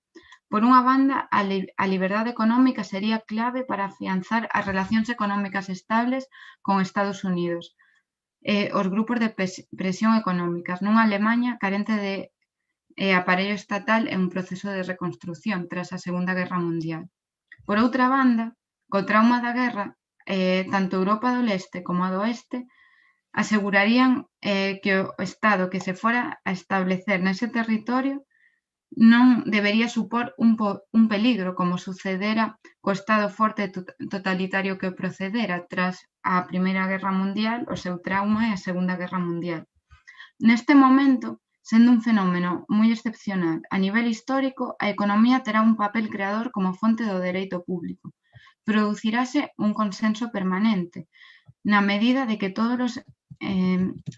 Por unha banda, a liberdade económica sería clave para afianzar as relacións económicas estables con Estados Unidos e os grupos de presión económicas nunha Alemaña carente de e aparello estatal en un proceso de reconstrución tras a Segunda Guerra Mundial. Por outra banda, co trauma da guerra, tanto Europa do Leste como a do Oeste asegurarían que o Estado que se fora a establecer nese territorio non debería supor un peligro, como sucedera co Estado forte totalitario que o procedera tras a Primeira Guerra Mundial, o seu trauma e a Segunda Guerra Mundial. Neste momento, sendo un fenómeno moi excepcional a nivel histórico, a economía terá un papel creador como fonte do dereito público. Producirase un consenso permanente, na medida de que todos os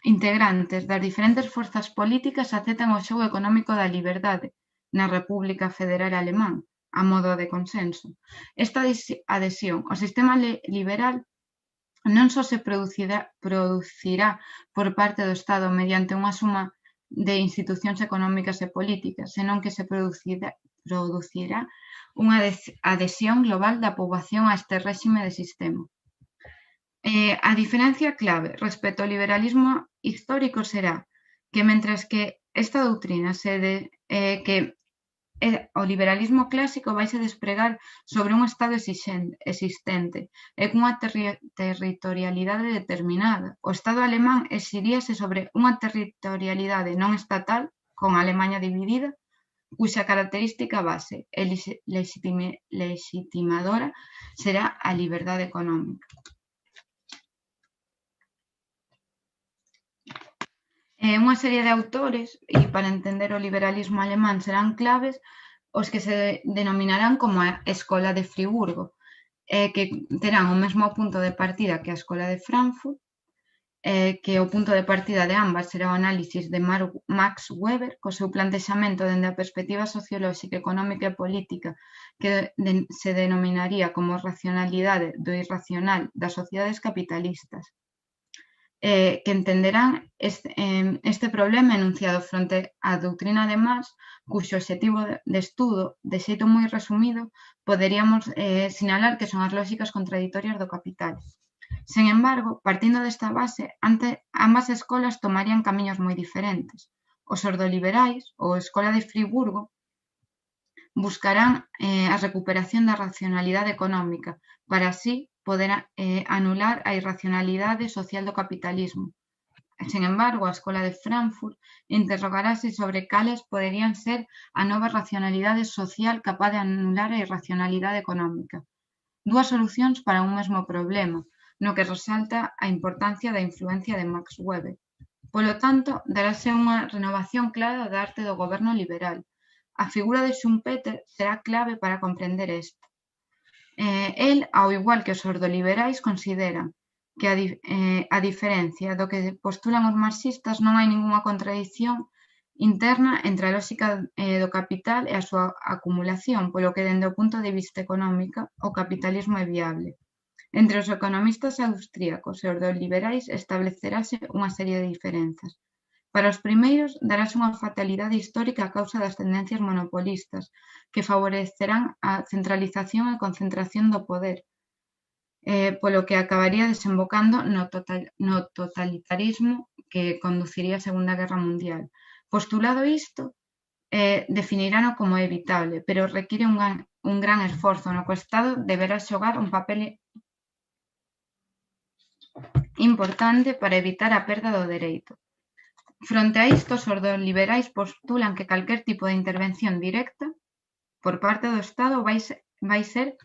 integrantes das diferentes forzas políticas aceptan o xogo económico da liberdade na República Federal Alemán, a modo de consenso. Esta adhesión ao sistema liberal non só se producirá por parte do Estado mediante unha suma de institucións económicas e políticas, senón que se producirá unha adhesión global da poboación a este réxime de sistema. A diferencia clave respecto ao liberalismo histórico será que, mentres que esta doutrina o liberalismo clásico vaise despregar sobre un Estado existente e cunha territorialidade determinada. O Estado alemán exiríase sobre unha territorialidade non estatal, con a Alemanha dividida, cuxa característica base e legitimadora será a liberdade económica. Unha serie de autores, e para entender o liberalismo alemán serán claves os que se denominarán como a Escola de Friburgo, que terán o mesmo punto de partida que a Escola de Frankfurt, que o punto de partida de ambas será o análisis de Max Weber, co seu plantexamento dende a perspectiva sociolóxica, económica e política, que se denominaría como racionalidade do irracional das sociedades capitalistas, que entenderán este problema enunciado fronte á doutrina de Marx, cuxo obxectivo de estudo, de xeito moi resumido, poderíamos sinalar que son as lóxicas contraditorias do capital. Sen embargo, partindo desta base, ambas escolas tomarían camiños moi diferentes. Os ordoliberais, ou Escola de Friburgo, buscarán a recuperación da racionalidade económica para así poder anular a irracionalidade social do capitalismo. Sen embargo, a Escola de Frankfurt interrogarase sobre cales poderían ser a nova racionalidade social capaz de anular a irracionalidade económica. Dúas solucións para un mesmo problema, no que resalta a importancia da influencia de Max Weber. Polo tanto, darase unha renovación clara da arte do goberno liberal. A figura de Schumpeter será clave para comprender isto. El, ao igual que os ordoliberais, consideran que a diferencia do que postulan os marxistas non hai ningunha contradición interna entre a lógica do capital e a súa acumulación, polo que dende o punto de vista económico o capitalismo é viable. Entre os economistas austríacos e ordoliberais establecerase unha serie de diferenzas. Para os primeiros, darase unha fatalidade histórica a causa das tendencias monopolistas, que favorecerán a centralización e concentración do poder, polo que acabaría desembocando no totalitarismo que conduciría a Segunda Guerra Mundial. Postulado isto, definirano como evitable, pero require un gran esforzo no que o Estado deberá xogar un papel importante para evitar a perda do dereito. Fronte a isto, os ordoliberais postulan que calquer tipo de intervención directa por parte do Estado vai ser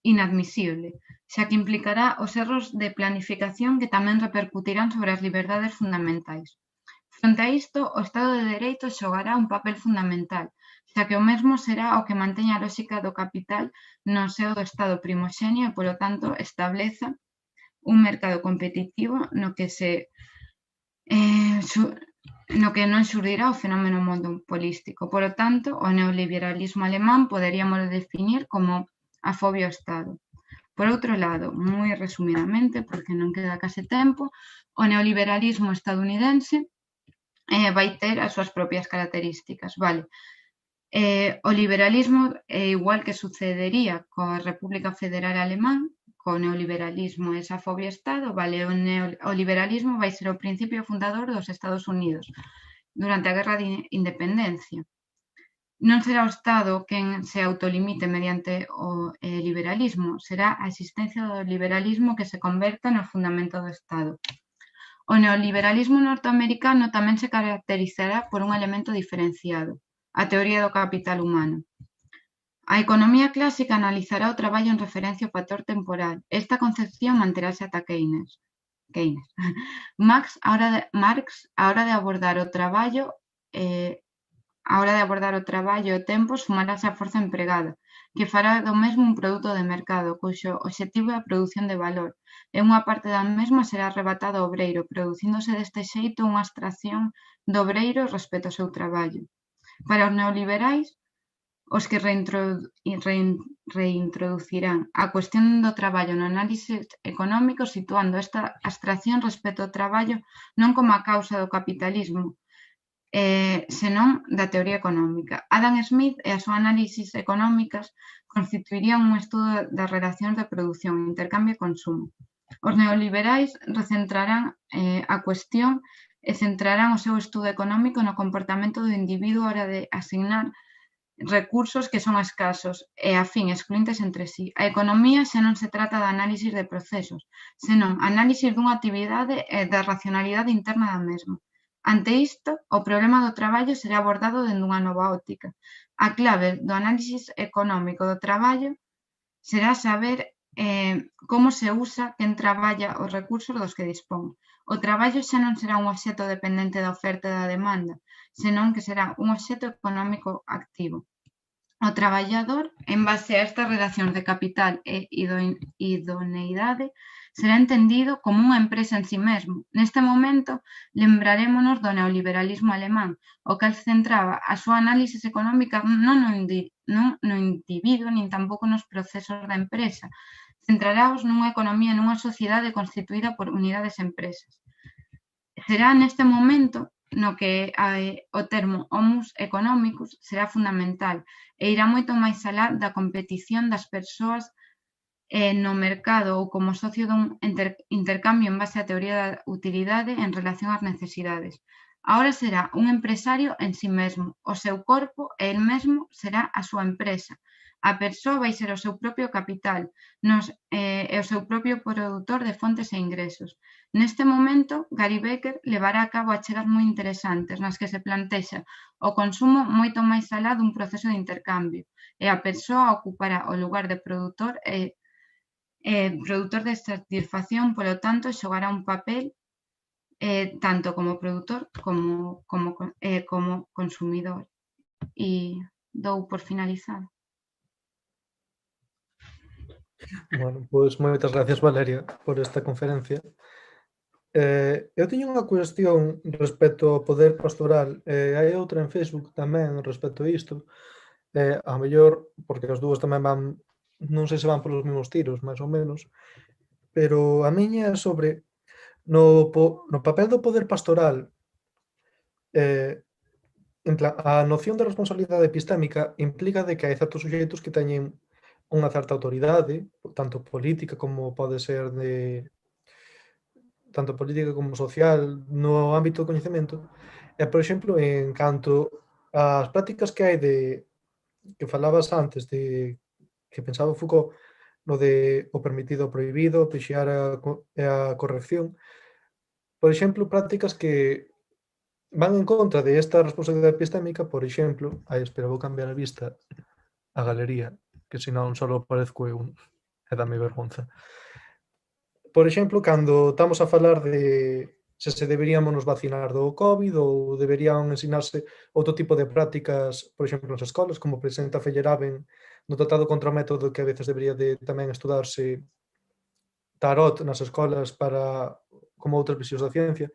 inadmisible, xa que implicará os erros de planificación que tamén repercutirán sobre as liberdades fundamentais. Fronte a isto, o Estado de Dereito xogará un papel fundamental, xa que o mesmo será o que manteña a lógica do capital no seo do Estado primoxenio e, polo tanto, estableza un mercado competitivo no que non xurdirá o fenómeno monopolístico. Por lo tanto, o neoliberalismo alemán poderíamos definir como a fobia ao Estado. Por outro lado, moi resumidamente, porque non queda case tempo, o neoliberalismo estadounidense vai ter as súas propias características. O liberalismo, igual que sucedería coa República Federal Alemán, co neoliberalismo e esa fobia ao Estado, o liberalismo vai ser o principio fundador dos Estados Unidos durante a Guerra de Independencia. Non será o Estado quen se autolimite mediante o liberalismo, será a existencia do liberalismo que se converta no fundamento do Estado. O neoliberalismo norteamericano tamén se caracterizará por un elemento diferenciado, a teoría do capital humano. A economía clásica analizará o traballo en referencia ao factor temporal. Esta concepción manterase ata Keynes. Marx, a hora de abordar o traballo e o tempo, sumarase a forza empregada, que fará do mesmo un produto de mercado, cuxo obxectivo é a produción de valor, e unha parte da mesma será arrebatada ao obreiro, producíndose deste xeito unha abstracción do obreiro respecto ao seu traballo. Para os neoliberais, os que reintroducirán a cuestión do traballo no análise económico, situando esta abstracción respecto ao traballo non como a causa do capitalismo, senón da teoría económica. Adam Smith e as súas análisis económicas constituirían un estudo das relacións de produción, intercambio e consumo. Os neoliberais recentrarán a cuestión e centrarán o seu estudo económico no comportamento do individuo a hora de asignar recursos que son escasos e, a fin, excluíntes entre sí. A economía xa non se trata de análisis de procesos, senón análisis dunha actividade e da racionalidade interna da mesma. Ante isto, o problema do traballo será abordado dende unha nova óptica. A clave do análisis económico do traballo será saber como se usa quen traballa os recursos dos que dispón. O traballo xa non será un obxecto dependente da oferta e da demanda, senón que será un obxecto económico activo. O traballador, en base a estas relacións de capital e idoneidade, será entendido como unha empresa en si mesmo. Neste momento, lembrarémonos do neoliberalismo alemán, o cal centraba a súa análisis económica non no individuo, nin tampouco nos procesos da empresa. Centraraos nunha economía, nunha sociedade constituída por unidades empresas. Será neste momento no que o termo homus economicus será fundamental e irá moito máis alá da competición das persoas no mercado ou como socio dun intercambio en base á teoría da utilidade en relación ás necesidades. Agora será un empresario en si mesmo, o seu corpo e el mesmo será a súa empresa. A persoa vai ser o seu propio capital e o seu propio produtor de fontes e ingresos. Neste momento, Gary Becker levará a cabo achegas moi interesantes nas que se plantexa o consumo moito máis alá dun proceso de intercambio e a persoa ocupará o lugar de produtor de satisfacción, polo tanto, xogará un papel tanto como produtor como consumidor. E dou por finalizado. Bueno, pois moitas gracias, Valeria, por esta conferencia. Eu teño unha cuestión respecto ao poder pastoral, hai outra en Facebook tamén respecto a isto, a mellor, porque as dúas tamén van, non sei se van polos mesmos tiros, máis ou menos, pero a miña é sobre no papel do poder pastoral, a noción de responsabilidade epistémica implica de que hai certos suxeitos que teñen unha certa autoridade, tanto política como pode ser tanto política como social, no ámbito do coñecemento, e, por exemplo, en canto ás prácticas que hai que falabas antes, que pensaba Foucault, no de o permitido o prohibido, vixiar e a corrección, por exemplo, prácticas que van en contra de esta responsabilidade epistémica, por exemplo, espera, vou cambiar a vista a galería, que senón só aparezco eu e dame vergonza. Por exemplo, cando estamos a falar de se deberíamos nos vacinar do COVID ou deberían ensinarse outro tipo de prácticas, por exemplo, nas escolas, como presenta Feyerabend no Tratado contra o Método, que a veces debería de tamén estudarse tarot nas escolas como outras visións da ciencia.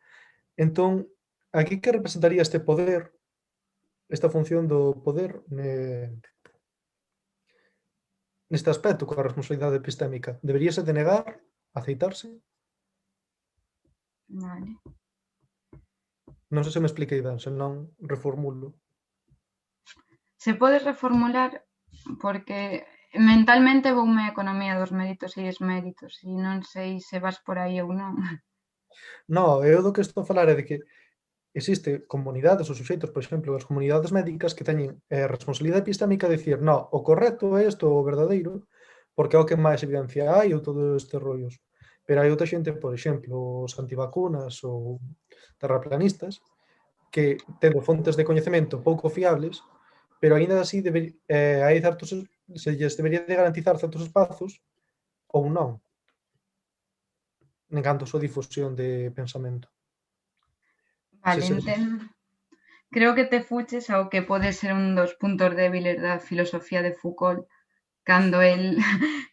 Entón, aquí que representaría este poder, esta función do poder neste aspecto coa responsabilidade epistémica? Deberíase denegar, aceitarse? Vale. Non sei se me expliquei ben, se non reformulo. Se pode reformular porque mentalmente voume a economía dos méritos e desméritos e non sei se vas por aí ou non. Non, eu do que estou a falar é de que existe comunidades ou suxeitos, por exemplo, as comunidades médicas que teñen responsabilidade epistémica de dicir, no, o correcto é isto, o verdadeiro, porque é o que máis evidencia hai ou todos estes rollos. Pero hai outra xente, por exemplo, os antivacunas ou terraplanistas, que tendo fontes de coñecemento pouco fiables, pero aínda así hai certos, se lles debería de garantizar certos espazos ou non, en canto a súa difusión de pensamento. Se Vale, se entendo. Creo que te fuches ao que pode ser un dos puntos débiles da filosofía de Foucault, cando el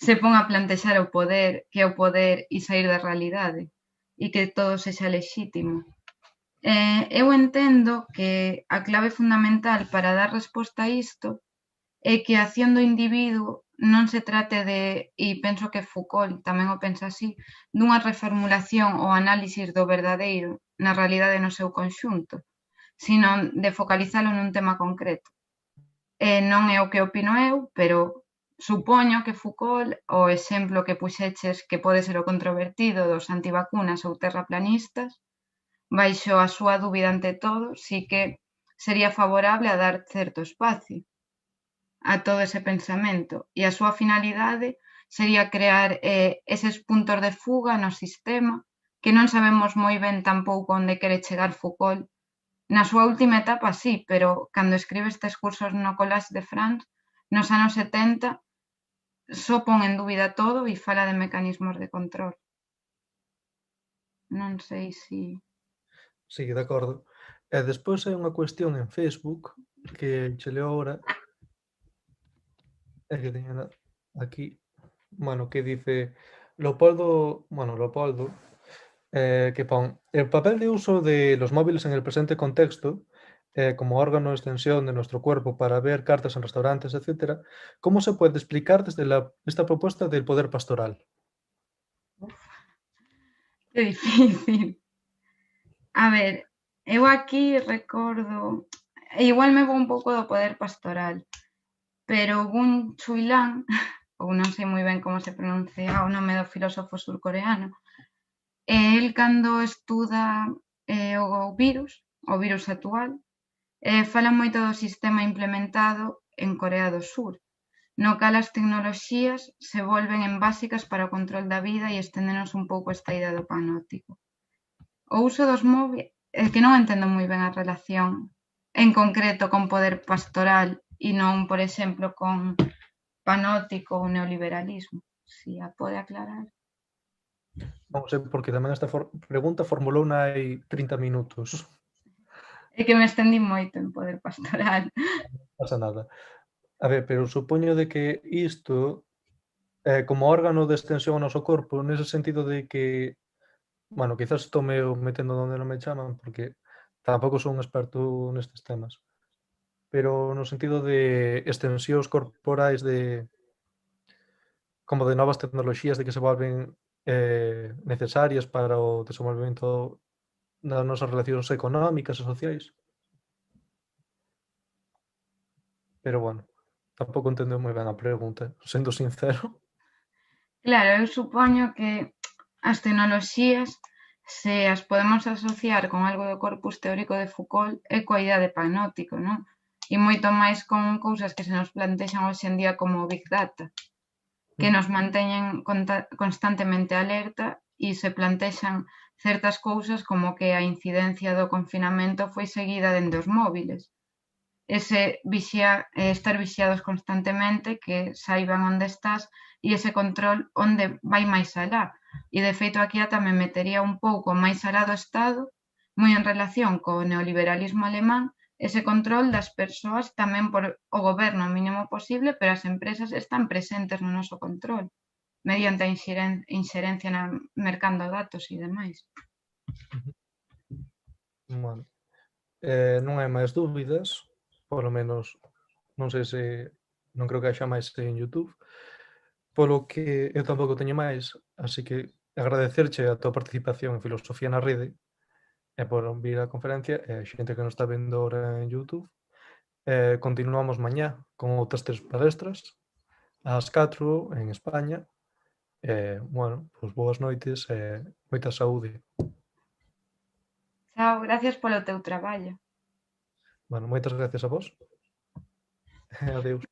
se pon a plantexar o poder, que é o poder e saír da realidade, e que todo sexa lexítimo. Eu entendo que a clave fundamental para dar resposta a isto é que a acción do individuo non se trate de, e penso que Foucault tamén o pensa así, dunha reformulación ou análisis do verdadeiro na realidade no seu conxunto, sino de focalizalo nun tema concreto. Non é o que opino eu, pero supoño que Foucault, o exemplo que puxeches que pode ser o controvertido dos antivacunas ou terraplanistas, baixo a súa dúbida ante todo, sí que sería favorable a dar certo espacio a todo ese pensamento e a súa finalidade sería crear eses puntos de fuga no sistema que non sabemos moi ben tampouco onde quere chegar Foucault. Na súa última etapa sí, pero cando escribe estes cursos no Collage de France, nos anos 70, só pon en dúbida todo e fala de mecanismos de control. Non sei se... Sí, de acordo. E despois hai unha cuestión en Facebook que che leo agora, é que teño aquí, bueno, que dice Leopoldo, que pon: "El papel de uso de los móviles en el presente contexto, como órgano de extensión de nuestro cuerpo para ver cartas en restaurantes, etcétera, ¿cómo se puede explicar desde esta propuesta del poder pastoral?". Que difícil. A ver, eu aquí recordo... Igual me vou un pouco do poder pastoral, pero Gun Chuilan, ou non sei moi ben como se pronuncia o nome do filósofo surcoreano, el cando estuda o virus actual, fala moito do sistema implementado en Corea do Sur, no cal as tecnoloxías se volven en básicas para o control da vida e esténdenos un pouco esta idea do panóptico. O uso dos móviles, é que non entendo moi ben a relación en concreto con poder pastoral e non, por exemplo, con panóptico ou neoliberalismo. Si a pode aclarar. Non sei, porque tamén esta pregunta formulouna hai 30 minutos. É que me estendí moito en poder pastoral. Non pasa nada. A ver, pero supoño de que isto, como órgano de extensión ao noso corpo, nese sentido de que, bueno, quizás estou meio metendo onde non me chaman, porque tampouco son un experto nestes temas, pero no sentido de extensións corporais de como de novas tecnoloxías de que se volven necesarias para o desenvolvemento das nosas relacións económicas e sociais. Pero bueno, tampouco entendo moi ben a pregunta, sendo sincero. Claro, eu supoño que as tecnoloxías, se as podemos asociar con algo do corpus teórico de Foucault, é coa idea de panóptico, non? E moito máis con cousas que se nos plantexan hoxe en día como Big Data, que nos manteñen constantemente alerta e se plantexan certas cousas como que a incidencia do confinamento foi seguida dende os móviles. Estar vixiados constantemente, que saiban onde estás e ese control onde vai máis alá. E de feito aquí ata me metería un pouco máis alá do Estado, moi en relación co neoliberalismo alemán, ese control das persoas tamén por o goberno o mínimo posible, pero as empresas están presentes no noso control mediante a inxerencia na mercando datos e demais. Bueno, non hai máis dúbidas, polo menos non sei se non creo que haxa máis en YouTube, polo que eu tampouco teño máis, así que agradecerche a túa participación en Filosofía na Rede e por vir á conferencia e a xente que nos está vendo ahora en YouTube. Continuamos mañá con outras 3 palestras ás 4 en España. Bueno, pois boas noites e moita saúde. Chao, gracias polo teu traballo. Bueno, moitas gracias a vos. Adeus.